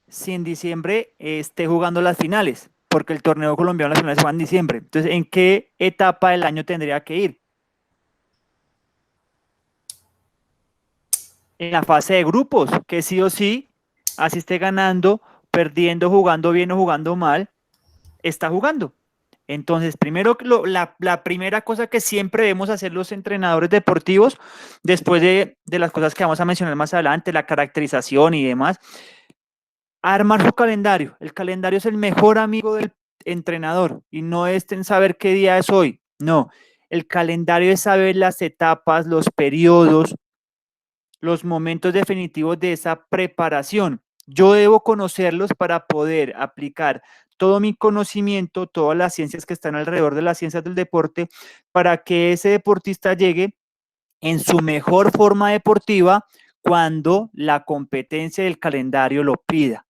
si en diciembre esté jugando las finales, porque el torneo colombiano las finales se van en diciembre. Entonces, ¿en qué etapa del año tendría que ir? En la fase de grupos, que sí o sí, así esté ganando, perdiendo, jugando bien o jugando mal, está jugando. Entonces, primero, la primera cosa que siempre debemos hacer los entrenadores deportivos, después de las cosas que vamos a mencionar más adelante, la caracterización y demás, armar su calendario. El calendario es el mejor amigo del entrenador y no es en saber qué día es hoy. No, el calendario es saber las etapas, los periodos, los momentos definitivos de esa preparación. Yo debo conocerlos para poder aplicar todo mi conocimiento, todas las ciencias que están alrededor de las ciencias del deporte, para que ese deportista llegue en su mejor forma deportiva cuando la competencia del calendario lo pida.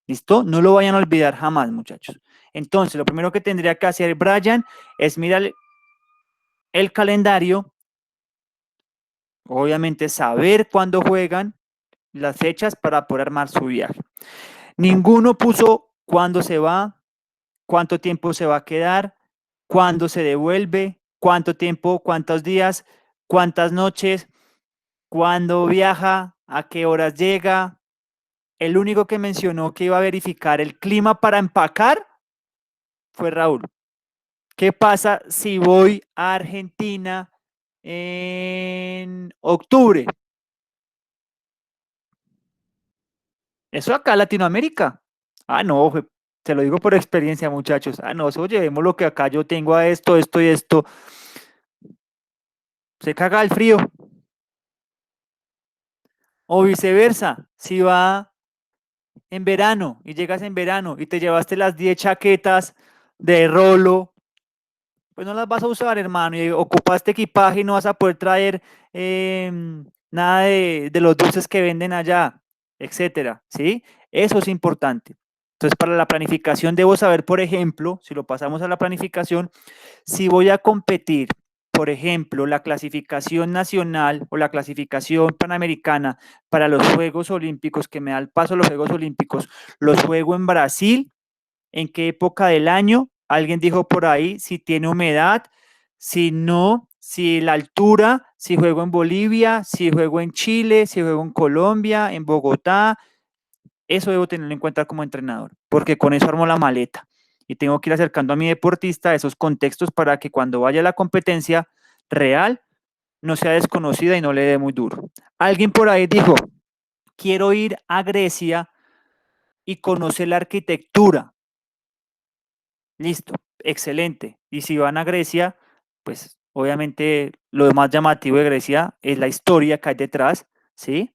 ¿Listo? No lo vayan a olvidar jamás, muchachos. Entonces, lo primero que tendría que hacer Brian es mirar el calendario, obviamente saber cuándo juegan, las fechas para poder armar su viaje. Ninguno puso cuándo se va, cuánto tiempo se va a quedar, cuándo se devuelve, cuánto tiempo, cuántos días, cuántas noches, cuándo viaja, a qué horas llega. El único que mencionó que iba a verificar el clima para empacar fue Raúl. ¿Qué pasa si voy a Argentina en octubre? Eso acá en Latinoamérica. Ah, no, te lo digo por experiencia, muchachos. Ah, no, eso llevemos lo que acá yo tengo a esto, esto y esto. Se caga el frío. O viceversa, si va en verano y llegas en verano y te llevaste las 10 chaquetas de rolo, pues no las vas a usar, hermano, y ocupaste equipaje y no vas a poder traer nada de los dulces que venden allá, etcétera, ¿sí? Eso es importante. Entonces, para la planificación debo saber, por ejemplo, si lo pasamos a la planificación, si voy a competir, por ejemplo, la clasificación nacional o la clasificación panamericana para los Juegos Olímpicos, que me da el paso a los Juegos Olímpicos, los juego en Brasil, ¿en qué época del año? Alguien dijo por ahí si tiene humedad, si no, si la altura, si juego en Bolivia, si juego en Chile, si juego en Colombia, en Bogotá. Eso debo tenerlo en cuenta como entrenador, porque con eso armo la maleta y tengo que ir acercando a mi deportista a esos contextos para que cuando vaya a la competencia real no sea desconocida y no le dé muy duro. Alguien por ahí dijo, quiero ir a Grecia y conocer la arquitectura. Listo, excelente. Y si van a Grecia, pues obviamente lo más llamativo de Grecia es la historia que hay detrás, ¿sí?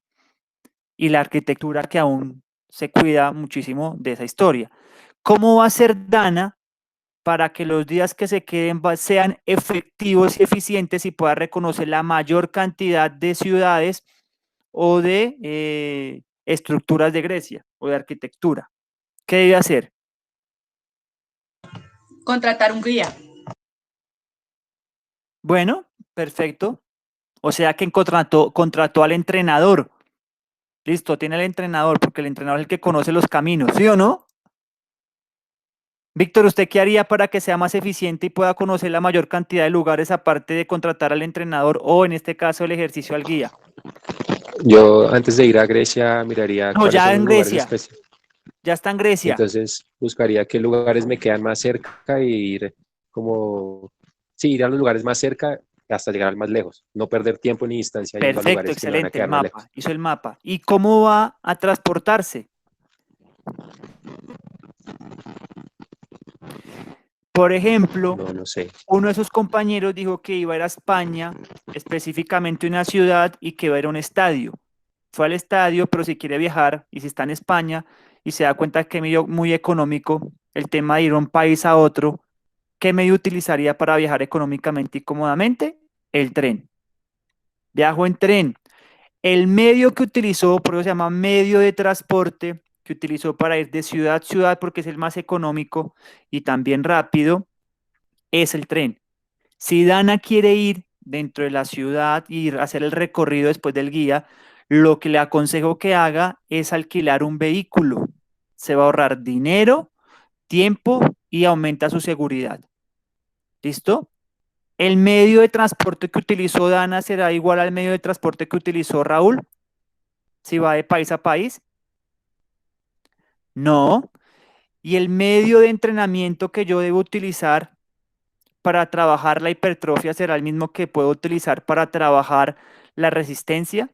Y la arquitectura que aún se cuida muchísimo de esa historia. ¿Cómo va a ser Dana para que los días que se queden sean efectivos y eficientes y pueda reconocer la mayor cantidad de ciudades o de estructuras de Grecia o de arquitectura? ¿Qué debe hacer? Contratar un guía. Bueno, perfecto. O sea que contrató al entrenador. Listo, tiene el entrenador, porque el entrenador es el que conoce los caminos, ¿sí o no? Víctor, ¿usted qué haría para que sea más eficiente y pueda conocer la mayor cantidad de lugares aparte de contratar al entrenador o en este caso el ejercicio al guía? Yo antes de ir a Grecia miraría No, cuáles ya son en los lugares Grecia, específicos. ya está en Grecia. Entonces buscaría qué lugares me quedan más cerca y ir como, sí, ir a los lugares más cerca hasta llegar al más lejos. No perder tiempo ni distancia yendo a Perfecto, lugares que me van a excelente, el quedar más lejos. mapa, hizo el mapa. ¿Y cómo va a transportarse? Por ejemplo, No sé. uno de sus compañeros dijo que iba a ir a España, específicamente a una ciudad, y que iba a ir a un estadio. Fue al estadio, pero si quiere viajar y si está en España y se da cuenta que es muy económico el tema de ir a un país a otro, ¿qué medio utilizaría para viajar económicamente y cómodamente? El tren. Viajo en tren. El medio que utilizó, por eso se llama medio de transporte, que utilizó para ir de ciudad a ciudad porque es el más económico y también rápido, es el tren. Si Dana quiere ir dentro de la ciudad y hacer el recorrido después del guía, lo que le aconsejo que haga es alquilar un vehículo. Se va a ahorrar dinero, tiempo y aumenta su seguridad. ¿Listo? ¿El medio de transporte que utilizó Dana será igual al medio de transporte que utilizó Raúl? Si va de país a país. No. ¿Y el medio de entrenamiento que yo debo utilizar para trabajar la hipertrofia será el mismo que puedo utilizar para trabajar la resistencia?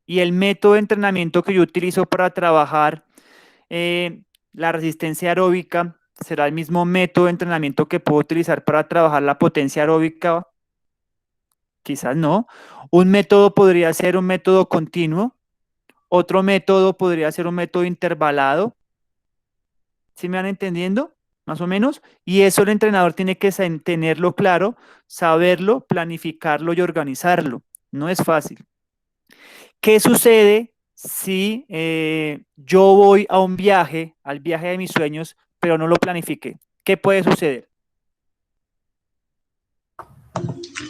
¿Y el método de entrenamiento que yo utilizo para trabajar la resistencia aeróbica será el mismo método de entrenamiento que puedo utilizar para trabajar la potencia aeróbica? Quizás no. Un método podría ser un método continuo, otro método podría ser un método intervalado. ¿Sí me van entendiendo? Más o menos. Y eso el entrenador tiene que tenerlo claro, saberlo, planificarlo y organizarlo. No es fácil. ¿Qué sucede si yo voy a un viaje, al viaje de mis sueños, pero no lo planifiqué? ¿Qué puede suceder?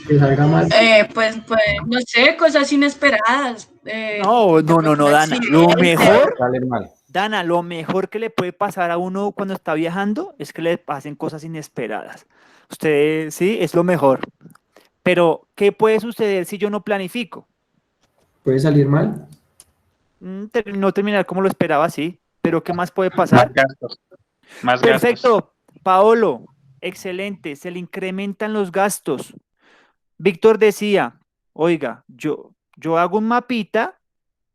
Que salga mal. Pues, no sé, cosas inesperadas. No, de pronto un Dana. accidente. Sale mal. Dana, lo mejor que le puede pasar a uno cuando está viajando es que le pasen cosas inesperadas. Usted, sí, es lo mejor. Pero, ¿qué puede suceder si yo no planifico? Puede salir mal. No terminar como lo esperaba, sí. Pero, ¿qué más puede Más pasar? gastos. Más gastos. Perfecto, Paolo, excelente, se le incrementan los gastos. Víctor decía, oiga, yo hago un mapita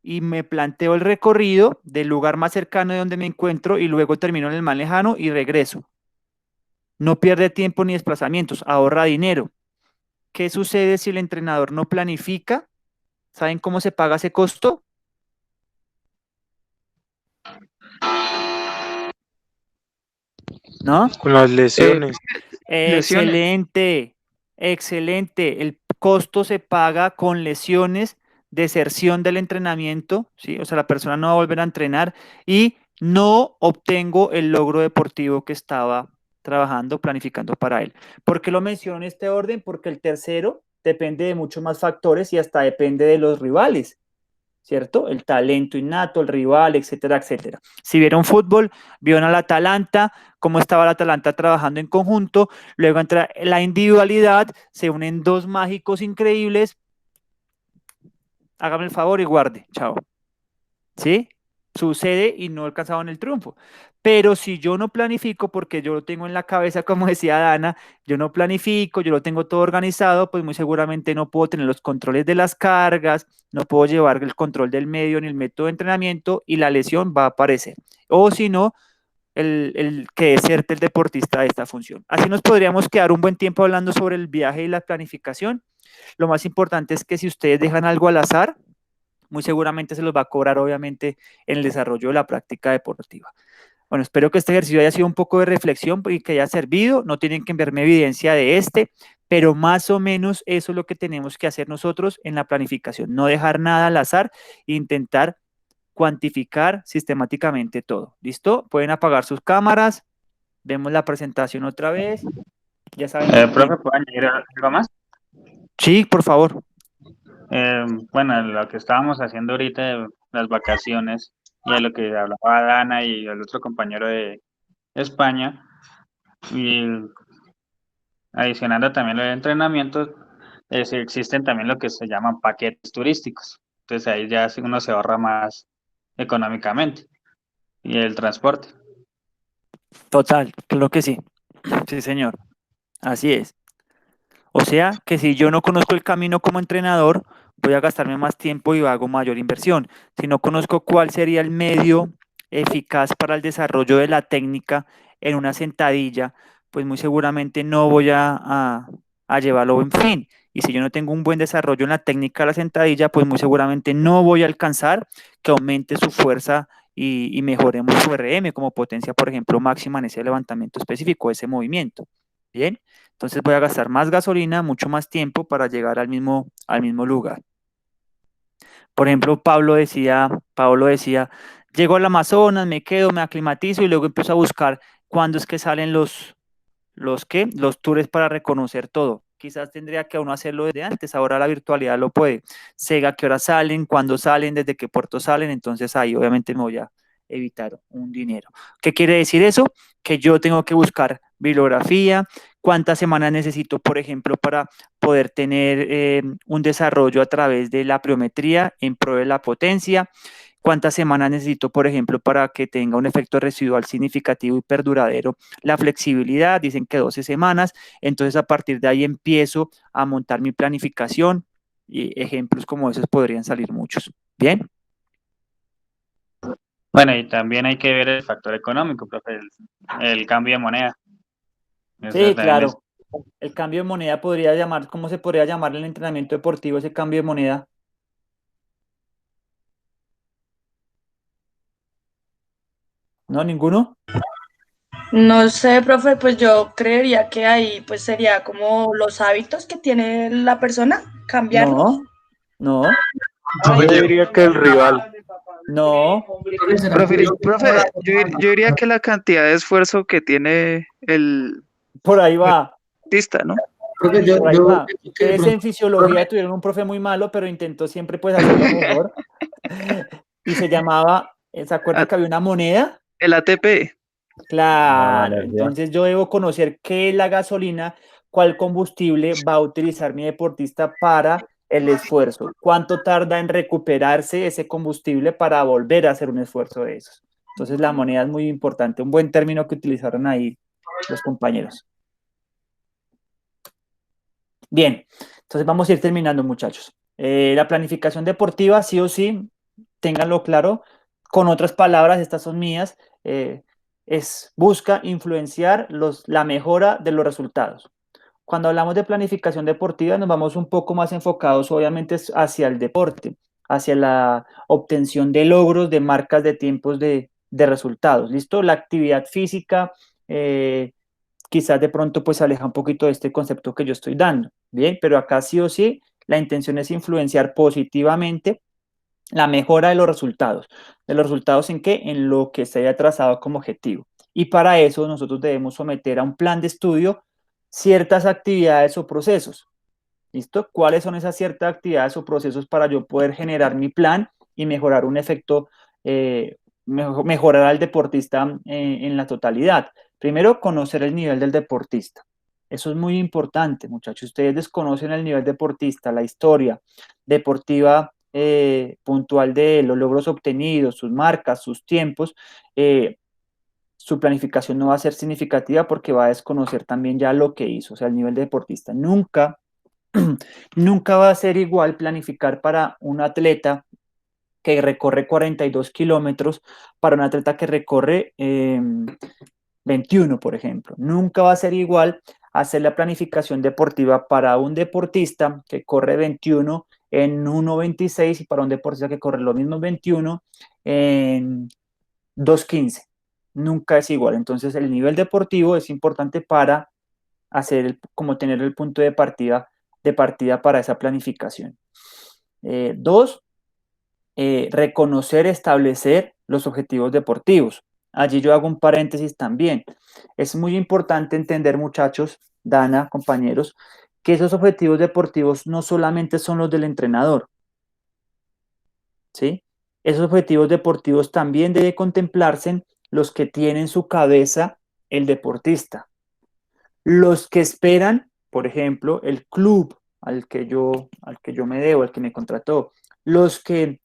y me planteo el recorrido del lugar más cercano de donde me encuentro y luego termino en el más lejano y regreso. No pierde tiempo ni desplazamientos, ahorra dinero. ¿Qué sucede si el entrenador no planifica? ¿Saben cómo se paga ese costo? ¿No? Con las lesiones. Lesiones. Excelente, excelente. El costo se paga con lesiones, deserción del entrenamiento, ¿sí? O sea, la persona no va a volver a entrenar y no obtengo el logro deportivo que estaba trabajando, planificando para él. ¿Por qué lo menciono en este orden? Porque el tercero depende de muchos más factores y hasta depende de los rivales, ¿cierto? El talento innato, el rival, etcétera, etcétera. Si vieron fútbol, vieron al Atalanta, cómo estaba el Atalanta trabajando en conjunto, luego entra la individualidad, se unen dos mágicos increíbles, hágame el favor y guarde, chao. ¿Sí? Sucede y no alcanzaban el triunfo. Pero si yo no planifico, porque yo lo tengo en la cabeza, como decía Dana, yo no planifico, yo lo tengo todo organizado, pues muy seguramente no puedo tener los controles de las cargas, no puedo llevar el control del medio ni el método de entrenamiento y la lesión va a aparecer. O si no, el que deserte el deportista de esta función. Así nos podríamos quedar un buen tiempo hablando sobre el viaje y la planificación. Lo más importante es que si ustedes dejan algo al azar, muy seguramente se los va a cobrar obviamente en el desarrollo de la práctica deportiva. Bueno, espero que este ejercicio haya sido un poco de reflexión y que haya servido. No tienen que enviarme evidencia de pero más o menos eso es lo que tenemos que hacer nosotros en la planificación. No dejar nada al azar e intentar cuantificar sistemáticamente todo. ¿Listo? Pueden apagar sus cámaras. Vemos la presentación otra vez. Ya saben. Profe, ¿puedo añadir algo más? Sí, por favor. Bueno, lo que estábamos haciendo ahorita de las vacaciones y a lo que hablaba Dana y el otro compañero de España, y adicionando también el entrenamiento, existen también lo que se llaman paquetes turísticos. Entonces ahí ya uno se ahorra más económicamente. Y el transporte. Total, creo que sí. Sí, señor. Así es. O sea, que si yo no conozco el camino como entrenador, voy a gastarme más tiempo y hago mayor inversión. Si no conozco cuál sería el medio eficaz para el desarrollo de la técnica en una sentadilla, pues muy seguramente no voy a llevarlo en fin. Y si yo no tengo un buen desarrollo en la técnica de la sentadilla, pues muy seguramente no voy a alcanzar que aumente su fuerza y mejoremos su RM como potencia, por ejemplo, máxima en ese levantamiento específico, ese movimiento. Bien. Entonces voy a gastar más gasolina, mucho más tiempo para llegar al mismo lugar. Por ejemplo, Pablo decía, llego al Amazonas, me quedo, me aclimatizo y luego empiezo a buscar cuándo es que salen los tours para reconocer todo. Quizás tendría que uno hacerlo desde antes, ahora la virtualidad lo puede. Sé a qué hora salen, cuándo salen, desde qué puerto salen, entonces ahí obviamente me voy a evitar un dinero. ¿Qué quiere decir eso? Que yo tengo que buscar bibliografía, cuántas semanas necesito, por ejemplo, para poder tener un desarrollo a través de la pliometría en pro de la potencia, cuántas semanas necesito, por ejemplo, para que tenga un efecto residual significativo y perduradero. La flexibilidad, dicen que 12 semanas, entonces a partir de ahí empiezo a montar mi planificación y ejemplos como esos podrían salir muchos. ¿Bien? Bueno, y también hay que ver el factor económico, profe, el cambio de moneda. Sí, claro. El cambio de moneda podría llamar, ¿cómo se podría llamar en el entrenamiento deportivo ese cambio de moneda? ¿No? ¿Ninguno? No sé, profe, pues yo creería que ahí pues sería como los hábitos que tiene la persona, cambiarlos. No. Yo diría que el rival. No. Profe, yo diría que la cantidad de esfuerzo que tiene el Por ahí va. artista, ¿no? Profe, Por ahí va. que de Ustedes en pronto, fisiología profe, tuvieron un profe muy malo, pero intentó siempre pues hacerlo mejor. Y se llamaba, ¿se acuerdan A- que había una moneda? El ATP. La Claro, energía. entonces yo debo conocer qué es la gasolina, cuál combustible va a utilizar mi deportista para el esfuerzo, cuánto tarda en recuperarse ese combustible para volver a hacer un esfuerzo de esos. Entonces la moneda es muy importante, un buen término que utilizaron ahí los compañeros. Bien, entonces vamos a ir terminando, muchachos. La planificación deportiva, sí o sí, ténganlo claro. Con otras palabras, estas son mías, busca influenciar la mejora de los resultados. Cuando hablamos de planificación deportiva, nos vamos un poco más enfocados, obviamente, hacia el deporte, hacia la obtención de logros, de marcas, de tiempos, de resultados. ¿Listo? La actividad física, quizás de pronto pues aleja un poquito de este concepto que yo estoy dando, ¿bien? Pero acá sí o sí, la intención es influenciar positivamente la mejora de los resultados. ¿De los resultados en qué? En lo que se haya trazado como objetivo. Y para eso nosotros debemos someter a un plan de estudio ciertas actividades o procesos. ¿Listo? ¿Cuáles son esas ciertas actividades o procesos para yo poder generar mi plan y mejorar un efecto, mejorar al deportista en la totalidad? Primero, conocer el nivel del deportista. Eso es muy importante, muchachos. Ustedes desconocen el nivel deportista, la historia deportiva puntual de él, los logros obtenidos, sus marcas, sus tiempos. Su planificación no va a ser significativa porque va a desconocer también ya lo que hizo, o sea, el nivel de deportista. Nunca va a ser igual planificar para un atleta que recorre 42 kilómetros para un atleta que recorre 21, por ejemplo. Nunca va a ser igual hacer la planificación deportiva para un deportista que corre 21 en 1.26 y para un deportista que corre los mismos 21 en 2.15. Nunca es igual. Entonces, el nivel deportivo es importante para como tener el punto de partida para esa planificación. Dos, reconocer, establecer los objetivos deportivos. Allí yo hago un paréntesis también. Es muy importante entender, muchachos, Dana, compañeros, que esos objetivos deportivos no solamente son los del entrenador, ¿sí? Esos objetivos deportivos también debe contemplarse los que tiene en su cabeza el deportista. Los que esperan, por ejemplo, el club al que yo me debo, al que me contrató, los que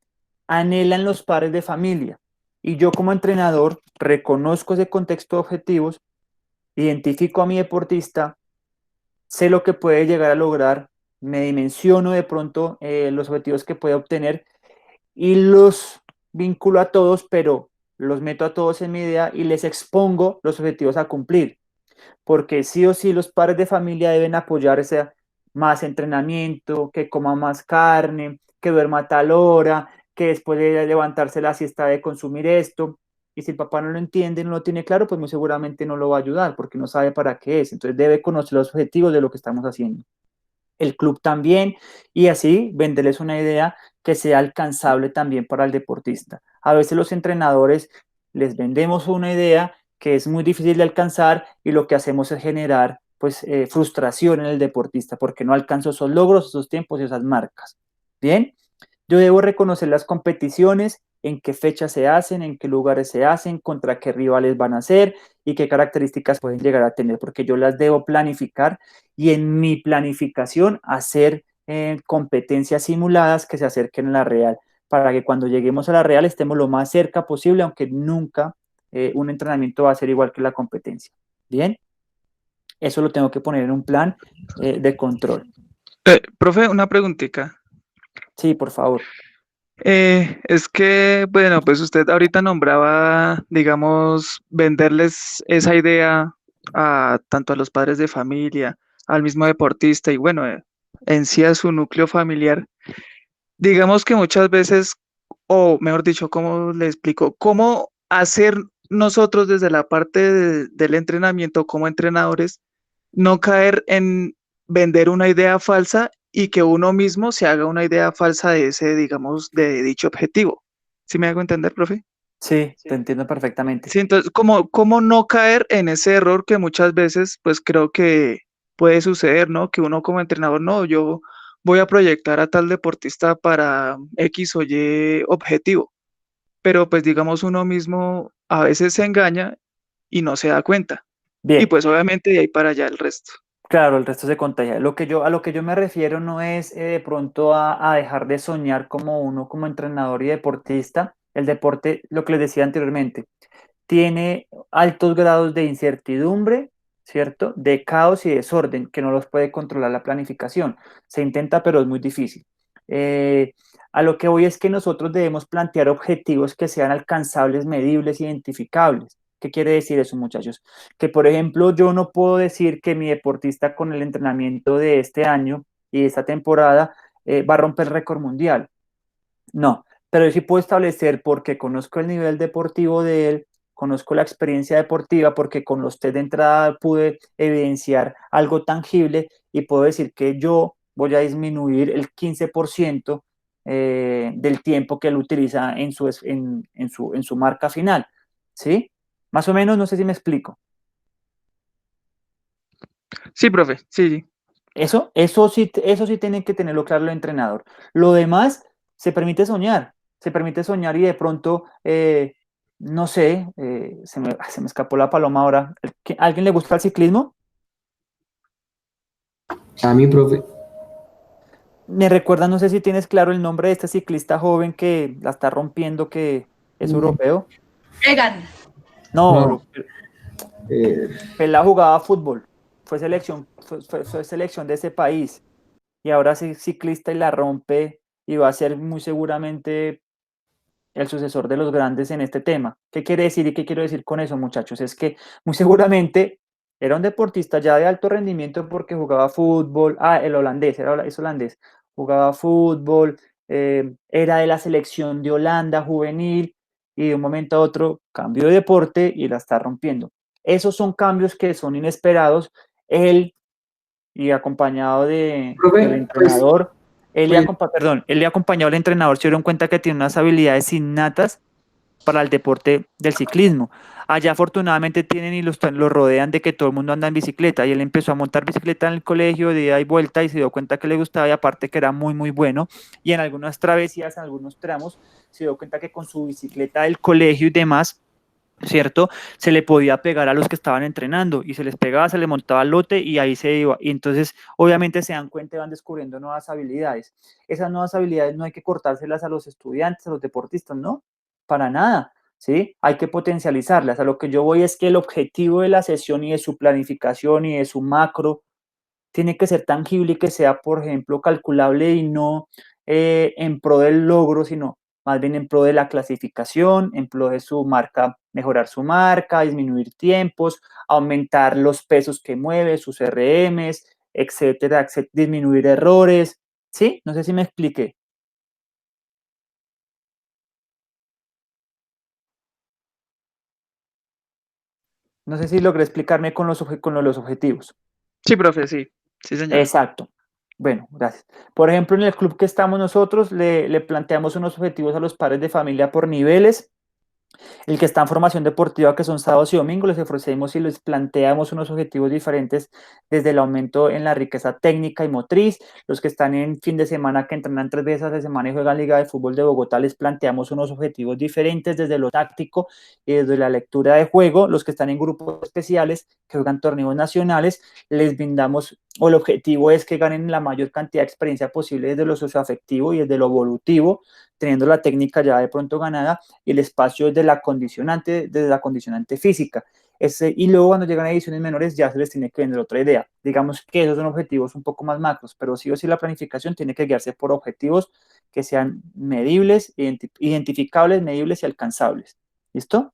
anhelan los padres de familia. Y yo como entrenador reconozco ese contexto de objetivos, identifico a mi deportista, sé lo que puede llegar a lograr, me dimensiono de pronto los objetivos que puede obtener y los vinculo a todos, pero los meto a todos en mi idea y les expongo los objetivos a cumplir porque sí o sí los padres de familia deben apoyarse más entrenamiento, que coma más carne, que duerma a tal hora, que después de levantarse la siesta de consumir esto. Y si el papá no lo entiende, no lo tiene claro, pues muy seguramente no lo va a ayudar porque no sabe para qué es. Entonces debe conocer los objetivos de lo que estamos haciendo. El club también, y así venderles una idea que sea alcanzable también para el deportista. A veces los entrenadores les vendemos una idea que es muy difícil de alcanzar y lo que hacemos es generar pues frustración en el deportista porque no alcanzó esos logros, esos tiempos y esas marcas. Bien, yo debo reconocer las competiciones, en qué fechas se hacen, en qué lugares se hacen, contra qué rivales van a ser y qué características pueden llegar a tener, porque yo las debo planificar y en mi planificación hacer competencias simuladas que se acerquen a la real, para que cuando lleguemos a la real estemos lo más cerca posible, aunque nunca un entrenamiento va a ser igual que la competencia. Bien, eso lo tengo que poner en un plan de control. Profe, una preguntita. Sí, por favor. Es que, bueno, pues usted ahorita nombraba, digamos, venderles esa idea a tanto a los padres de familia, al mismo deportista y bueno, en sí a su núcleo familiar. Digamos que muchas veces, o mejor dicho, ¿cómo le explico? ¿Cómo hacer nosotros desde la parte del entrenamiento como entrenadores no caer en vender una idea falsa y que uno mismo se haga una idea falsa de ese, digamos, de dicho objetivo? ¿Sí me hago entender, profe? Sí, te entiendo perfectamente. Sí, entonces, ¿cómo no caer en ese error que muchas veces, pues creo que puede suceder, ¿no? Que uno como entrenador, no, yo voy a proyectar a tal deportista para X o Y objetivo, pero pues digamos uno mismo a veces se engaña y no se da cuenta. Y Bien, pues obviamente de ahí para allá el resto. claro, el resto se contagia. A lo que yo me refiero no es de pronto a dejar de soñar como uno, como entrenador y deportista. El deporte, lo que les decía anteriormente, tiene altos grados de incertidumbre, ¿cierto? De caos y desorden que no los puede controlar la planificación. Se intenta, pero es muy difícil. Eh, a lo que voy es que nosotros debemos plantear objetivos que sean alcanzables, medibles, identificables. ¿Qué quiere decir eso, muchachos? Que, por ejemplo, yo no puedo decir que mi deportista con el entrenamiento de este año y de esta temporada va a romper el récord mundial. No, pero yo sí puedo establecer porque conozco el nivel deportivo de él, conozco la experiencia deportiva, porque con los test de entrada pude evidenciar algo tangible y puedo decir que yo voy a disminuir el 15% del tiempo que él utiliza en su marca final. ¿Sí? Más o menos, no sé si me explico. Sí, profe, sí, sí. Eso sí tiene que tenerlo claro el entrenador. Lo demás se permite soñar y de pronto, no sé, se me escapó la paloma ahora. ¿A alguien le gusta el ciclismo? A mi profe, Me recuerda, no sé si tienes claro el nombre de este ciclista joven que la está rompiendo, que es europeo. Egan. No, no, eh, Pela jugaba fútbol, fue selección de ese país y ahora es ciclista y la rompe y va a ser muy seguramente el sucesor de los grandes en este tema. ¿Qué quiere decir y qué quiero decir con eso, muchachos? Es que muy seguramente era un deportista ya de alto rendimiento porque jugaba fútbol, el holandés, es holandés, jugaba fútbol, era de la selección de Holanda juvenil y de un momento a otro cambió de deporte y la está rompiendo. Esos son cambios que son inesperados. Él y acompañado del profe, entrenador, pues, él le acompañado al entrenador, se dieron cuenta que tiene unas habilidades innatas para el deporte del ciclismo. Allá afortunadamente tienen y los rodean de que todo el mundo anda en bicicleta y él empezó a montar bicicleta en el colegio de ida y vuelta y se dio cuenta que le gustaba y aparte que era muy muy bueno y en algunas travesías, en algunos tramos, se dio cuenta que con su bicicleta del colegio y demás, ¿cierto? Se le podía pegar a los que estaban entrenando y se les pegaba, se le montaba al lote y ahí se iba. Y entonces, obviamente, se dan cuenta y van descubriendo nuevas habilidades. Esas nuevas habilidades no hay que cortárselas a los estudiantes, a los deportistas, no, para nada, ¿sí? Hay que potencializarlas. A lo que yo voy es que el objetivo de la sesión y de su planificación y de su macro tiene que ser tangible y que sea, por ejemplo, calculable y no en pro del logro, sino más bien en pro de la clasificación, en pro de su marca, mejorar su marca, disminuir tiempos, aumentar los pesos que mueve, sus RMs, etcétera, disminuir errores. ¿Sí? No sé si me expliqué. No sé si logré explicarme con los objetivos. Sí, profe, sí. Sí, señor. Exacto. Bueno, gracias. Por ejemplo, en el club que estamos nosotros, le planteamos unos objetivos a los padres de familia por niveles. El que está en formación deportiva, que son sábados y domingos, les ofrecemos y les planteamos unos objetivos diferentes desde el aumento en la riqueza técnica y motriz. Los que están en fin de semana, que entrenan 3 veces a la semana y juegan Liga de Fútbol de Bogotá, les planteamos unos objetivos diferentes desde lo táctico y desde la lectura de juego. Los que están en grupos especiales, que juegan torneos nacionales, les brindamos, o el objetivo es que ganen la mayor cantidad de experiencia posible desde lo socioafectivo y desde lo evolutivo, teniendo la técnica ya de pronto ganada y el espacio desde la condicionante física. Y luego cuando llegan a ediciones menores ya se les tiene que vender otra idea. Digamos que esos son objetivos un poco más macros, pero sí o sí la planificación tiene que guiarse por objetivos que sean medibles, identificables, medibles y alcanzables. ¿Listo?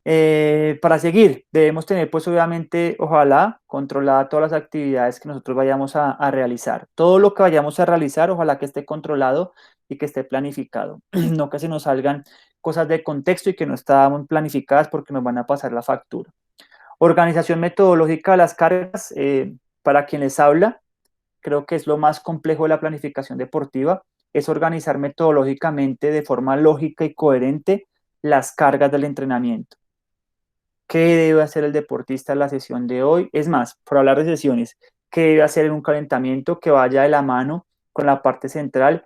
Para seguir, debemos tener, pues obviamente, ojalá, controlada todas las actividades que nosotros vayamos a realizar. Todo lo que vayamos a realizar, ojalá que esté controlado y que esté planificado. No que se nos salgan cosas de contexto y que no estaban planificadas porque nos van a pasar la factura. Organización metodológica de las cargas, para quien les habla, creo que es lo más complejo de la planificación deportiva, es organizar metodológicamente de forma lógica y coherente las cargas del entrenamiento. qué debe hacer el deportista en la sesión de hoy. Es más, por hablar de sesiones, qué debe hacer en un calentamiento que vaya de la mano con la parte central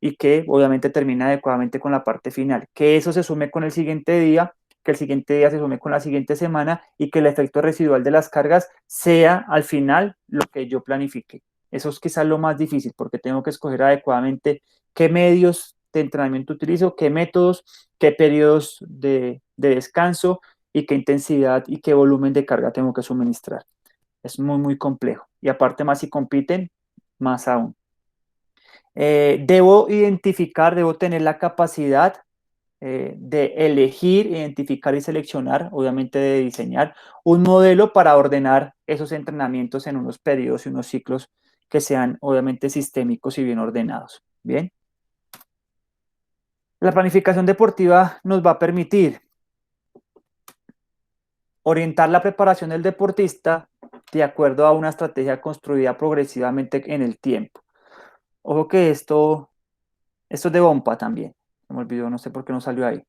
y que obviamente termine adecuadamente con la parte final. Que eso se sume con el siguiente día, que el siguiente día se sume con la siguiente semana y que el efecto residual de las cargas sea al final lo que yo planifique. Eso es quizás lo más difícil porque tengo que escoger adecuadamente qué medios de entrenamiento utilizo, qué métodos, qué periodos de descanso y qué intensidad y qué volumen de carga tengo que suministrar. Es muy, muy complejo. Y aparte más si compiten, más aún. Debo identificar, debo tener la capacidad de elegir, identificar y seleccionar, obviamente de diseñar un modelo para ordenar esos entrenamientos en unos periodos y unos ciclos que sean obviamente sistémicos y bien ordenados. Bien. La planificación deportiva nos va a permitir orientar la preparación del deportista de acuerdo a una estrategia construida progresivamente en el tiempo. Ojo que esto es de Bompa también. Se me olvidó, no sé por qué no salió ahí.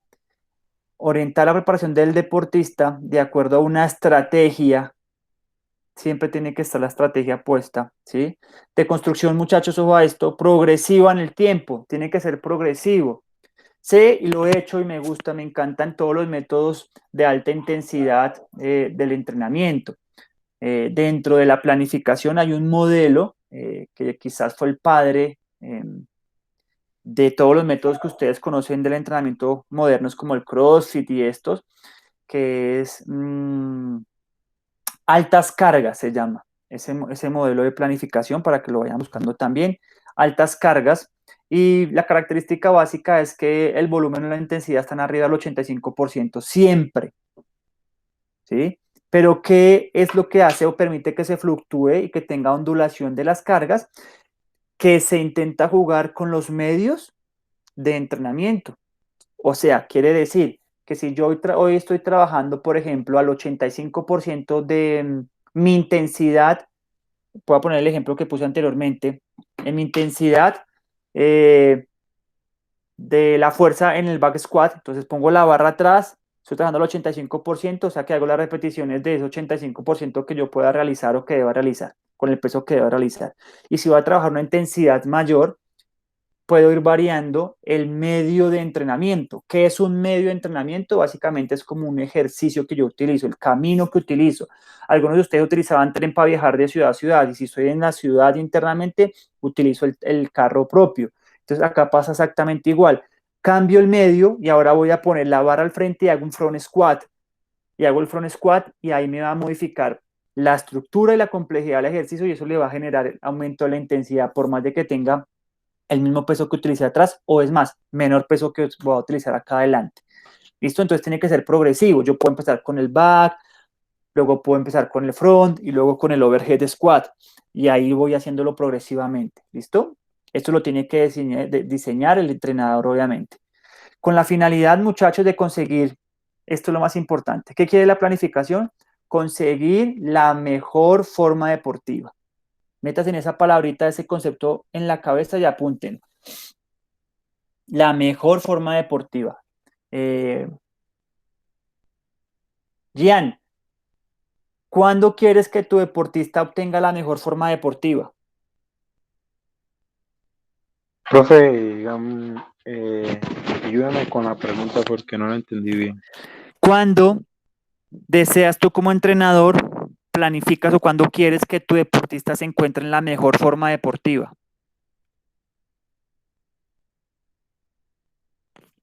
Orientar la preparación del deportista de acuerdo a una estrategia. Siempre tiene que estar la estrategia puesta, ¿sí? De construcción, muchachos, ojo a esto, progresiva en el tiempo. Tiene que ser progresivo. Sé y lo he hecho y me gusta, me encantan todos los métodos de alta intensidad del entrenamiento. Dentro de la planificación hay un modelo que quizás fue el padre de todos los métodos que ustedes conocen del entrenamiento modernos como el CrossFit y estos, que es altas cargas, se llama ese modelo de planificación para que lo vayan buscando también, altas cargas. Y la característica básica es que el volumen y la intensidad están arriba del 85% siempre, ¿sí? Pero ¿qué es lo que hace o permite que se fluctúe y que tenga ondulación de las cargas? Que se intenta jugar con los medios de entrenamiento. O sea, quiere decir que si yo hoy estoy trabajando, por ejemplo, al 85% de mi intensidad, voy a poner el ejemplo que puse anteriormente, en mi intensidad de la fuerza en el back squat, entonces pongo la barra atrás, estoy trabajando al 85%, o sea que hago las repeticiones de ese 85% que yo pueda realizar o que deba realizar, con el peso que deba realizar. Y si voy a trabajar una intensidad mayor, puedo ir variando el medio de entrenamiento. ¿Qué es un medio de entrenamiento? Básicamente es como un ejercicio que yo utilizo, el camino que utilizo. Algunos de ustedes utilizaban tren para viajar de ciudad a ciudad, y si estoy en la ciudad internamente, utilizo el carro propio. Entonces acá pasa exactamente igual. Cambio el medio y ahora voy a poner la barra al frente y hago un front squat. Y hago el front squat y ahí me va a modificar la estructura y la complejidad del ejercicio y eso le va a generar el aumento de la intensidad por más de que tenga el mismo peso que utilicé atrás o es más, menor peso que voy a utilizar acá adelante. ¿Listo? Entonces tiene que ser progresivo. Yo puedo empezar con el back, luego puedo empezar con el front y luego con el overhead squat y ahí voy haciéndolo progresivamente. ¿Listo? Esto lo tiene que diseñar el entrenador, obviamente. Con la finalidad, muchachos, de conseguir, esto es lo más importante. ¿Qué quiere la planificación? Conseguir la mejor forma deportiva. Metas en esa palabrita, ese concepto en la cabeza y apunten. La mejor forma deportiva. Gian, ¿cuándo quieres que tu deportista obtenga la mejor forma deportiva? Profe, ayúdame con la pregunta porque no la entendí bien. ¿Cuándo deseas tú como entrenador, planificas o cuándo quieres que tu deportista se encuentre en la mejor forma deportiva?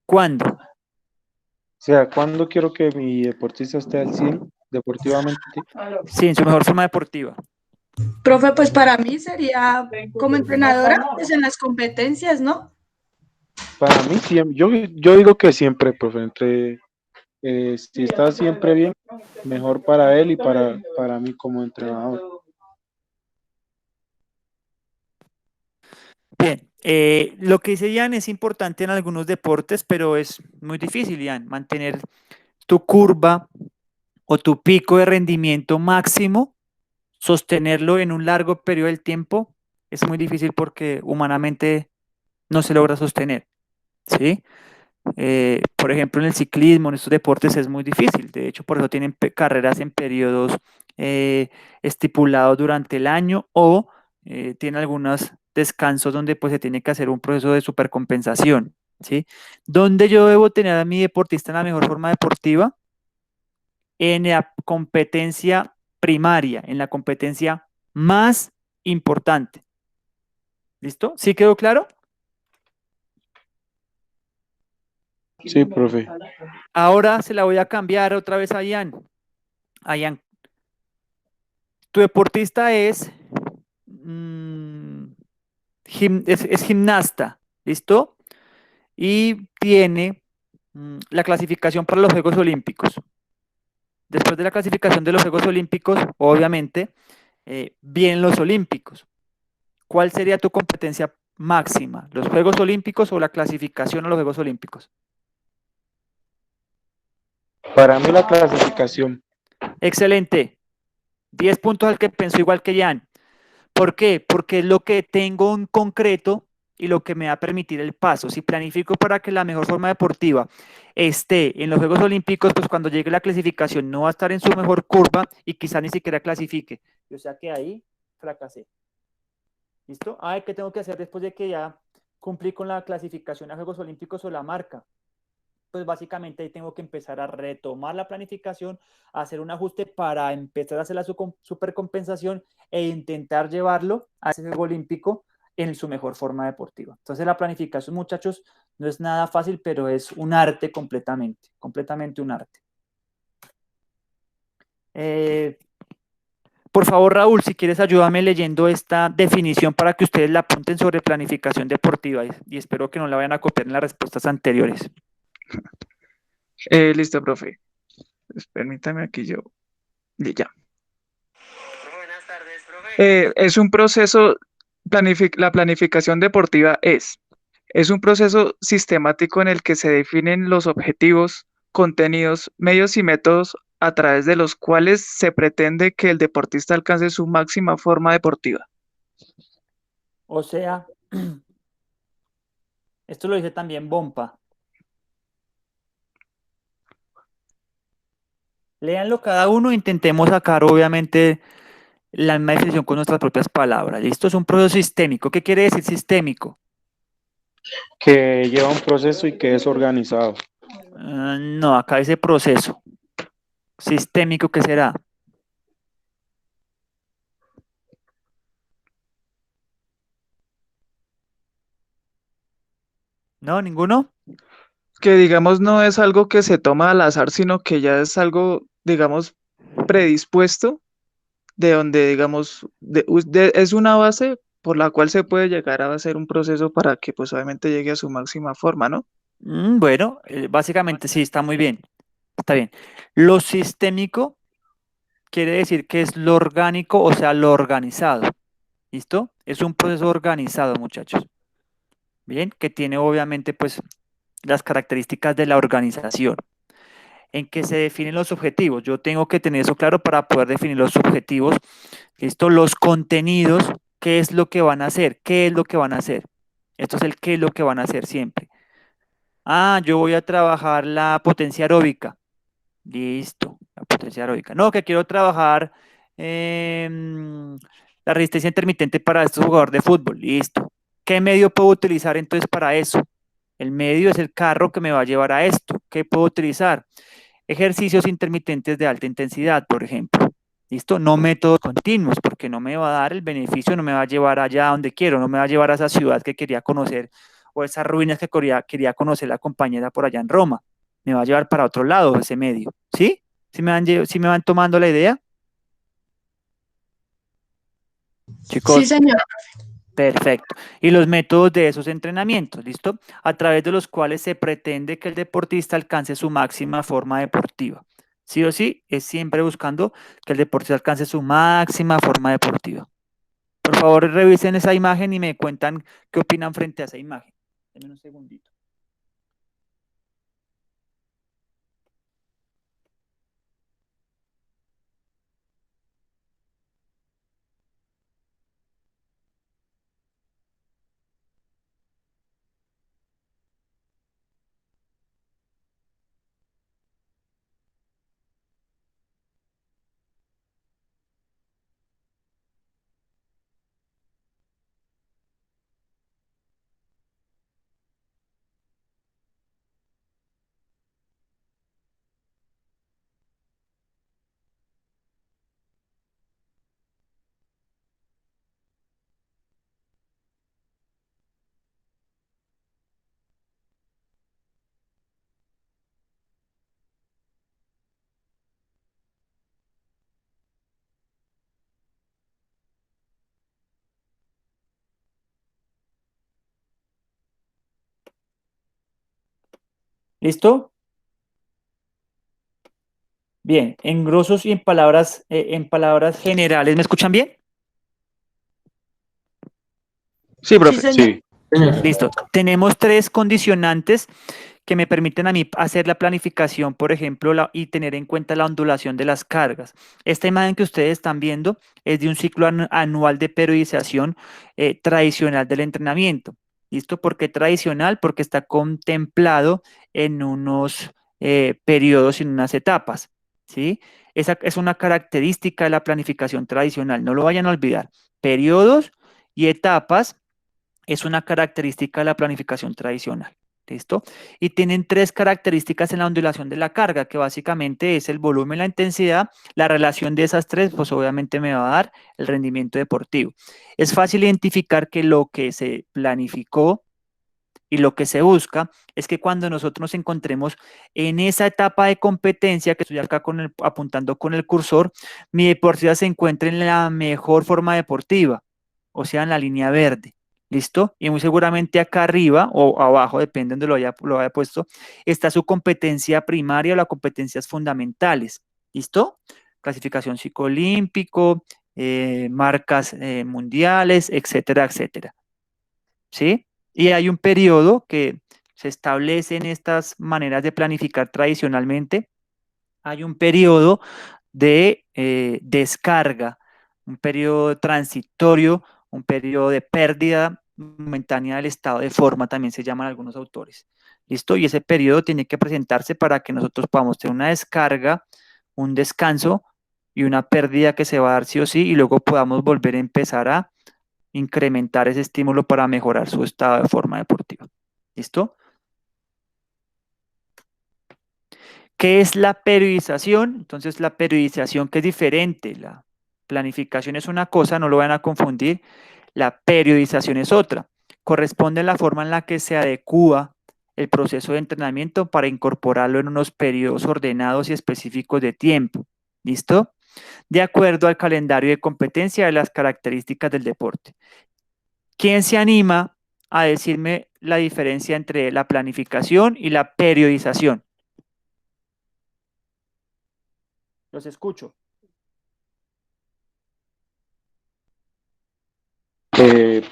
¿Cuándo? O sea, ¿cuándo quiero que mi deportista esté al 100 deportivamente? Sí, en su mejor forma deportiva. Profe, pues para mí sería como entrenadora, pues en las competencias, ¿no? Para mí, yo digo que siempre, profe, si está siempre bien, mejor para él y para mí como entrenador. Bien, lo que dice Ian es importante en algunos deportes, pero es muy difícil, Ian, mantener tu curva o tu pico de rendimiento máximo, sostenerlo en un largo periodo del tiempo, es muy difícil porque humanamente no se logra sostener, ¿sí? Por ejemplo, en el ciclismo, en estos deportes es muy difícil. De hecho, por eso tienen carreras en periodos estipulados durante el año o tienen algunos descansos donde pues se tiene que hacer un proceso de supercompensación, ¿sí? ¿Dónde yo debo tener a mi deportista en la mejor forma deportiva? En la competencia primaria, en la competencia más importante. ¿Listo? ¿Sí quedó claro? Sí, profe. Ahora se la voy a cambiar otra vez a Ian. Ian, tu deportista es gimnasta, ¿listo? Y tiene la clasificación para los Juegos Olímpicos. Después de la clasificación de los Juegos Olímpicos, obviamente, vienen los Olímpicos. ¿Cuál sería tu competencia máxima? ¿Los Juegos Olímpicos o la clasificación a los Juegos Olímpicos? Para mí la clasificación. Excelente. 10 puntos al que pensó igual que Jan. ¿Por qué? Porque es lo que tengo en concreto y lo que me va a permitir el paso. Si planifico para que la mejor forma deportiva esté en los Juegos Olímpicos, pues cuando llegue la clasificación no va a estar en su mejor curva y quizá ni siquiera clasifique. O sea que ahí fracasé. ¿Listo? ¿Qué tengo que hacer después de que ya cumplí con la clasificación a Juegos Olímpicos o la marca? Pues básicamente ahí tengo que empezar a retomar la planificación, hacer un ajuste para empezar a hacer la supercompensación e intentar llevarlo a ese Juego Olímpico en su mejor forma deportiva. Entonces la planificación, muchachos, no es nada fácil, pero es un arte completamente un arte. Por favor, Raúl, si quieres ayúdame leyendo esta definición para que ustedes la apunten sobre planificación deportiva y espero que no la vayan a copiar en las respuestas anteriores. Listo, profe. Pues permítame aquí yo. Ya. Buenas tardes, profe. Es un proceso, la planificación deportiva es un proceso sistemático en el que se definen los objetivos, contenidos, medios y métodos a través de los cuales se pretende que el deportista alcance su máxima forma deportiva. O sea, esto lo dice también Bompa. Léanlo cada uno, intentemos sacar obviamente la misma definición con nuestras propias palabras. ¿Listo? Es un proceso sistémico. ¿Qué quiere decir sistémico? Que lleva un proceso y que es organizado. No, acá dice proceso. Sistémico, ¿qué será? ¿No? ¿Ninguno? Que digamos no es algo que se toma al azar, sino que ya es algo, digamos, predispuesto, de donde, digamos, es una base por la cual se puede llegar a hacer un proceso para que pues obviamente llegue a su máxima forma, ¿no? Bueno, básicamente sí, está muy bien. Está bien. Lo sistémico quiere decir que es lo orgánico, o sea, lo organizado. ¿Listo? Es un proceso organizado, muchachos. Bien, que tiene obviamente pues las características de la organización. En que se definen los objetivos. Yo tengo que tener eso claro para poder definir los objetivos. ¿Listo? Los contenidos, ¿qué es lo que van a hacer? ¿Qué es lo que van a hacer? Esto es el qué es lo que van a hacer siempre. Yo voy a trabajar la potencia aeróbica. Listo, la potencia aeróbica. No, que quiero trabajar la resistencia intermitente para estos jugadores de fútbol. Listo. ¿Qué medio puedo utilizar entonces para eso? El medio es el carro que me va a llevar a esto. ¿Qué puedo utilizar? Ejercicios intermitentes de alta intensidad, por ejemplo. ¿Listo? No métodos continuos, porque no me va a dar el beneficio, no me va a llevar allá donde quiero, no me va a llevar a esa ciudad que quería conocer o esas ruinas que quería conocer la compañera por allá en Roma. Me va a llevar para otro lado ese medio. ¿Sí? ¿Sí me van tomando la idea? Sí, Chicos, señor. perfecto. Y los métodos de esos entrenamientos, ¿listo? A través de los cuales se pretende que el deportista alcance su máxima forma deportiva. Sí o sí, es siempre buscando que el deportista alcance su máxima forma deportiva. Por favor, revisen esa imagen y me cuentan qué opinan frente a esa imagen. Denme un segundito. ¿Listo? Bien, en grosos y en palabras generales, ¿me escuchan bien? Sí, Sí, profe. señor. Sí, Listo. Tenemos tres condicionantes que me permiten a mí hacer la planificación, por ejemplo, y tener en cuenta la ondulación de las cargas. Esta imagen que ustedes están viendo es de un ciclo anual de periodización tradicional del entrenamiento. ¿Listo? ¿Por qué tradicional? Porque está contemplado en unos periodos, en unas etapas. ¿Sí? Esa es una característica de la planificación tradicional. No lo vayan a olvidar. Periodos y etapas es una característica de la planificación tradicional. ¿Listo? Y tienen tres características en la ondulación de la carga, que básicamente es el volumen, la intensidad. La relación de esas tres, pues obviamente me va a dar el rendimiento deportivo. Es fácil identificar que lo que se planificó y lo que se busca es que cuando nosotros nos encontremos en esa etapa de competencia, que estoy acá apuntando con el cursor, mi deportista se encuentre en la mejor forma deportiva, o sea, en la línea verde. ¿Listo? Y muy seguramente acá arriba o abajo, depende de donde lo haya puesto, está su competencia primaria o las competencias fundamentales. ¿Listo? Clasificación psicoolímpico, marcas mundiales, etcétera, etcétera. ¿Sí? Y hay un periodo que se establece en estas maneras de planificar tradicionalmente. Hay un periodo de descarga, un periodo transitorio, un periodo de pérdida momentánea del estado de forma, también se llaman algunos autores. ¿Listo? Y ese periodo tiene que presentarse para que nosotros podamos tener una descarga, un descanso y una pérdida que se va a dar sí o sí, y luego podamos volver a empezar a incrementar ese estímulo para mejorar su estado de forma deportiva. ¿Listo? ¿Qué es la periodización? Entonces, la periodización, que es diferente. La planificación es una cosa, no lo van a confundir. La periodización es otra. Corresponde a la forma en la que se adecúa el proceso de entrenamiento para incorporarlo en unos periodos ordenados y específicos de tiempo. ¿Listo? De acuerdo al calendario de competencia de las características del deporte. ¿Quién se anima a decirme la diferencia entre la planificación y la periodización? Los escucho.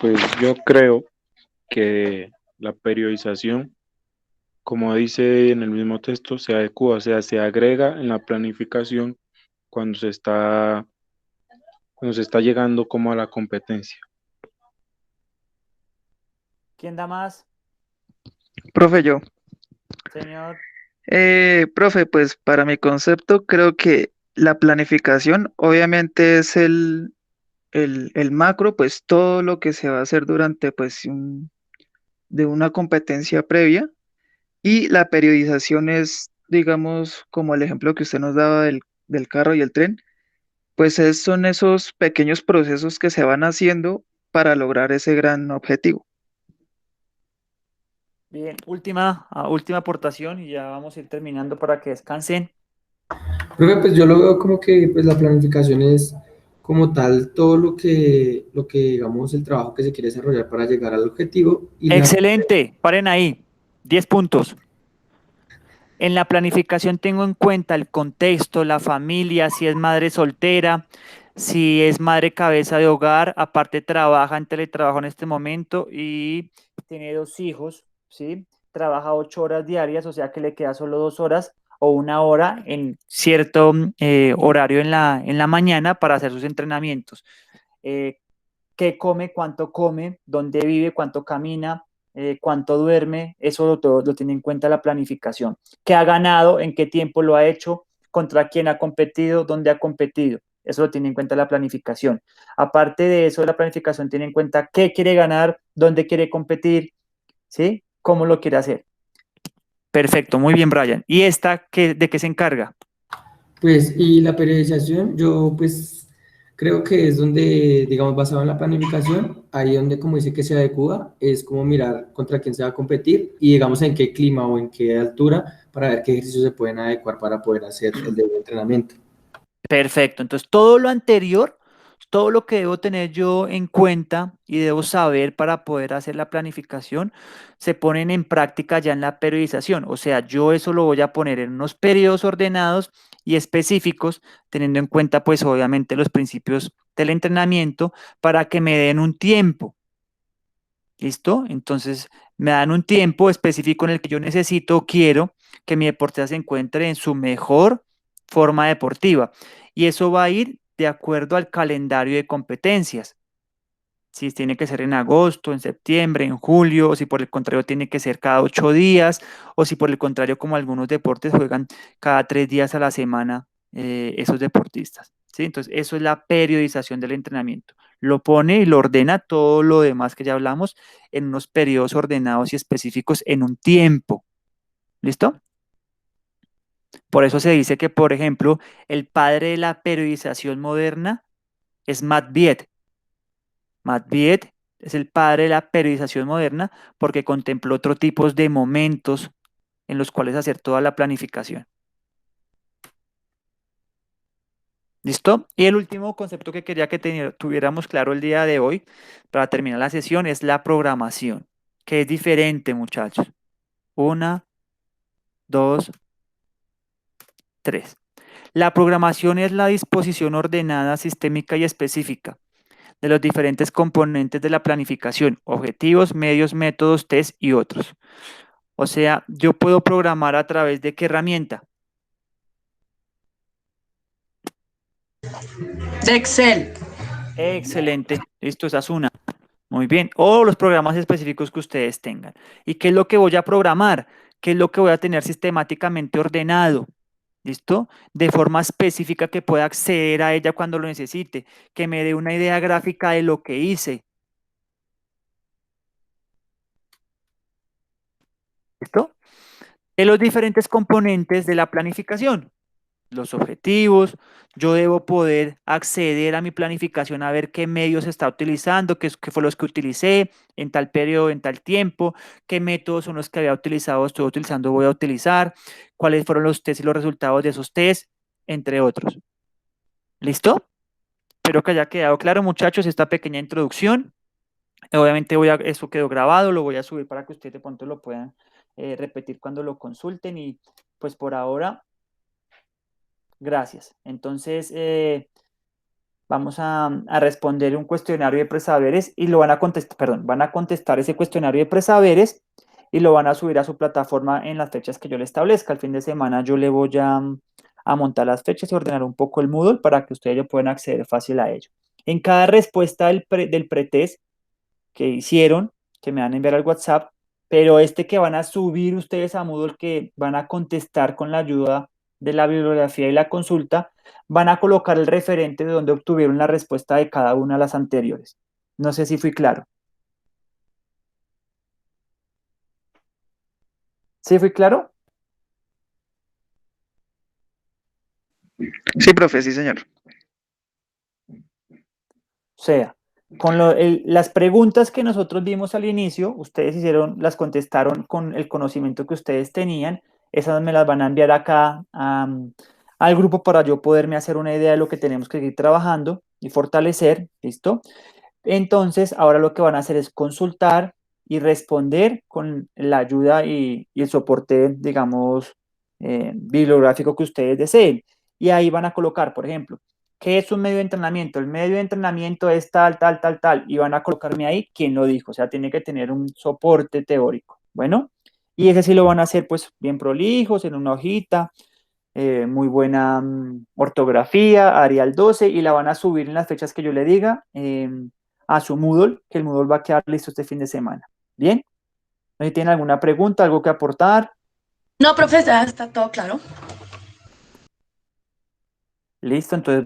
pues yo creo que la periodización, como dice en el mismo texto, se adecua, o sea, se agrega en la planificación cuando cuando se está llegando como a la competencia. ¿Quién da más? Profe, yo. Señor. Profe, pues para mi concepto creo que la planificación obviamente es el macro, pues todo lo que se va a hacer durante pues de una competencia previa, y la periodización es, digamos, como el ejemplo que usted nos daba del carro y el tren, pues son esos pequeños procesos que se van haciendo para lograr ese gran objetivo. Bien, última aportación y ya vamos a ir terminando para que descansen. Profe, pues yo lo veo como que pues la planificación es como tal todo lo que digamos el trabajo que se quiere desarrollar para llegar al objetivo y Excelente, paren ahí. 10 puntos. En la planificación tengo en cuenta el contexto, la familia, si es madre soltera, si es madre cabeza de hogar, aparte trabaja en teletrabajo en este momento y tiene 2 hijos, ¿sí? Trabaja 8 horas diarias, o sea que le queda solo 2 horas o 1 hora en cierto horario en la mañana para hacer sus entrenamientos. ¿Qué come, cuánto come, dónde vive, cuánto camina, cuánto duerme? Eso lo tiene en cuenta la planificación. ¿Qué ha ganado? ¿En qué tiempo lo ha hecho? ¿Contra quién ha competido? ¿Dónde ha competido? Eso lo tiene en cuenta la planificación. Aparte de eso, la planificación tiene en cuenta qué quiere ganar, dónde quiere competir, ¿sí? ¿Cómo lo quiere hacer? Perfecto, muy bien, Brian. ¿Y esta de qué se encarga? pues, y la periodización, yo pues creo que es donde, digamos, basado en la planificación, ahí donde como dice que se adecua, es como mirar contra quién se va a competir y digamos en qué clima o en qué altura para ver qué ejercicios se pueden adecuar para poder hacer el debido entrenamiento. Perfecto. Entonces, todo lo anterior Todo lo que debo tener yo en cuenta y debo saber para poder hacer la planificación se ponen en práctica ya en la periodización. O sea, yo eso lo voy a poner en unos periodos ordenados y específicos, teniendo en cuenta pues obviamente los principios del entrenamiento para que me den un tiempo. ¿Listo? Entonces me dan un tiempo específico en el que yo necesito o quiero que mi deportista se encuentre en su mejor forma deportiva. Y eso va a ir de acuerdo al calendario de competencias. Si tiene que ser en agosto, en septiembre, en julio, o si por el contrario tiene que ser cada 8 días, o si por el contrario, como algunos deportes juegan cada 3 días a la semana, esos deportistas. ¿Sí? Entonces, eso es la periodización del entrenamiento. Lo pone y lo ordena todo lo demás que ya hablamos en unos periodos ordenados y específicos en un tiempo. ¿Listo? Por eso se dice que, por ejemplo, el padre de la periodización moderna es Matt Viet. Matt Viet es el padre de la periodización moderna porque contempló otro tipo de momentos en los cuales hacer toda la planificación. ¿Listo? Y el último concepto que quería que tuviéramos claro el día de hoy para terminar la sesión es la programación, que es diferente, muchachos. 1, 2, 3. La programación es la disposición ordenada, sistémica y específica de los diferentes componentes de la planificación, objetivos, medios, métodos, test y otros. O sea, yo puedo programar a través de qué herramienta. De Excel. Excelente, listo, esa es una. Muy bien, o los programas específicos que ustedes tengan. ¿Y qué es lo que voy a programar? ¿Qué es lo que voy a tener sistemáticamente ordenado? ¿Listo? De forma específica que pueda acceder a ella cuando lo necesite, que me dé una idea gráfica de lo que hice. ¿Listo? De los diferentes componentes de la planificación, los objetivos, yo debo poder acceder a mi planificación a ver qué medios está utilizando, qué fue los que utilicé en tal periodo, en tal tiempo, qué métodos son los que había utilizado, estoy utilizando, voy a utilizar, cuáles fueron los tests y los resultados de esos tests, entre otros. ¿Listo? Espero que haya quedado claro, muchachos, esta pequeña introducción. Obviamente eso quedó grabado, lo voy a subir para que ustedes de pronto lo puedan repetir cuando lo consulten y pues por ahora, gracias. Entonces, vamos a responder un cuestionario de presaberes y lo van a contestar, perdón, van a contestar ese cuestionario de presaberes y lo van a subir a su plataforma en las fechas que yo le establezca. El fin de semana yo le voy a montar las fechas y ordenar un poco el Moodle para que ustedes ya puedan acceder fácil a ello. En cada respuesta del pretest que hicieron, que me van a enviar al WhatsApp, pero que van a subir ustedes a Moodle, que van a contestar con la ayuda de la bibliografía y la consulta, van a colocar el referente de donde obtuvieron la respuesta de cada una de las anteriores. No sé si fui claro. ¿Sí fui claro? Sí, profe, sí, señor. O sea, con las preguntas que nosotros vimos al inicio, ustedes las contestaron con el conocimiento que ustedes tenían, esas me las van a enviar acá al grupo para yo poderme hacer una idea de lo que tenemos que ir trabajando y fortalecer, ¿listo? Entonces, ahora lo que van a hacer es consultar y responder con la ayuda y el soporte, digamos, bibliográfico que ustedes deseen. Y ahí van a colocar, por ejemplo, ¿qué es un medio de entrenamiento? El medio de entrenamiento es tal, tal, tal, tal. Y van a colocarme ahí quién lo dijo. O sea, tiene que tener un soporte teórico. Bueno, y ese sí lo van a hacer pues bien prolijos, en una hojita, muy buena ortografía, Arial 12, y la van a subir en las fechas que yo le diga a su Moodle, que el Moodle va a quedar listo este fin de semana. ¿Bien? ¿No tienen alguna pregunta, algo que aportar? No, profesora, está todo claro. Listo, entonces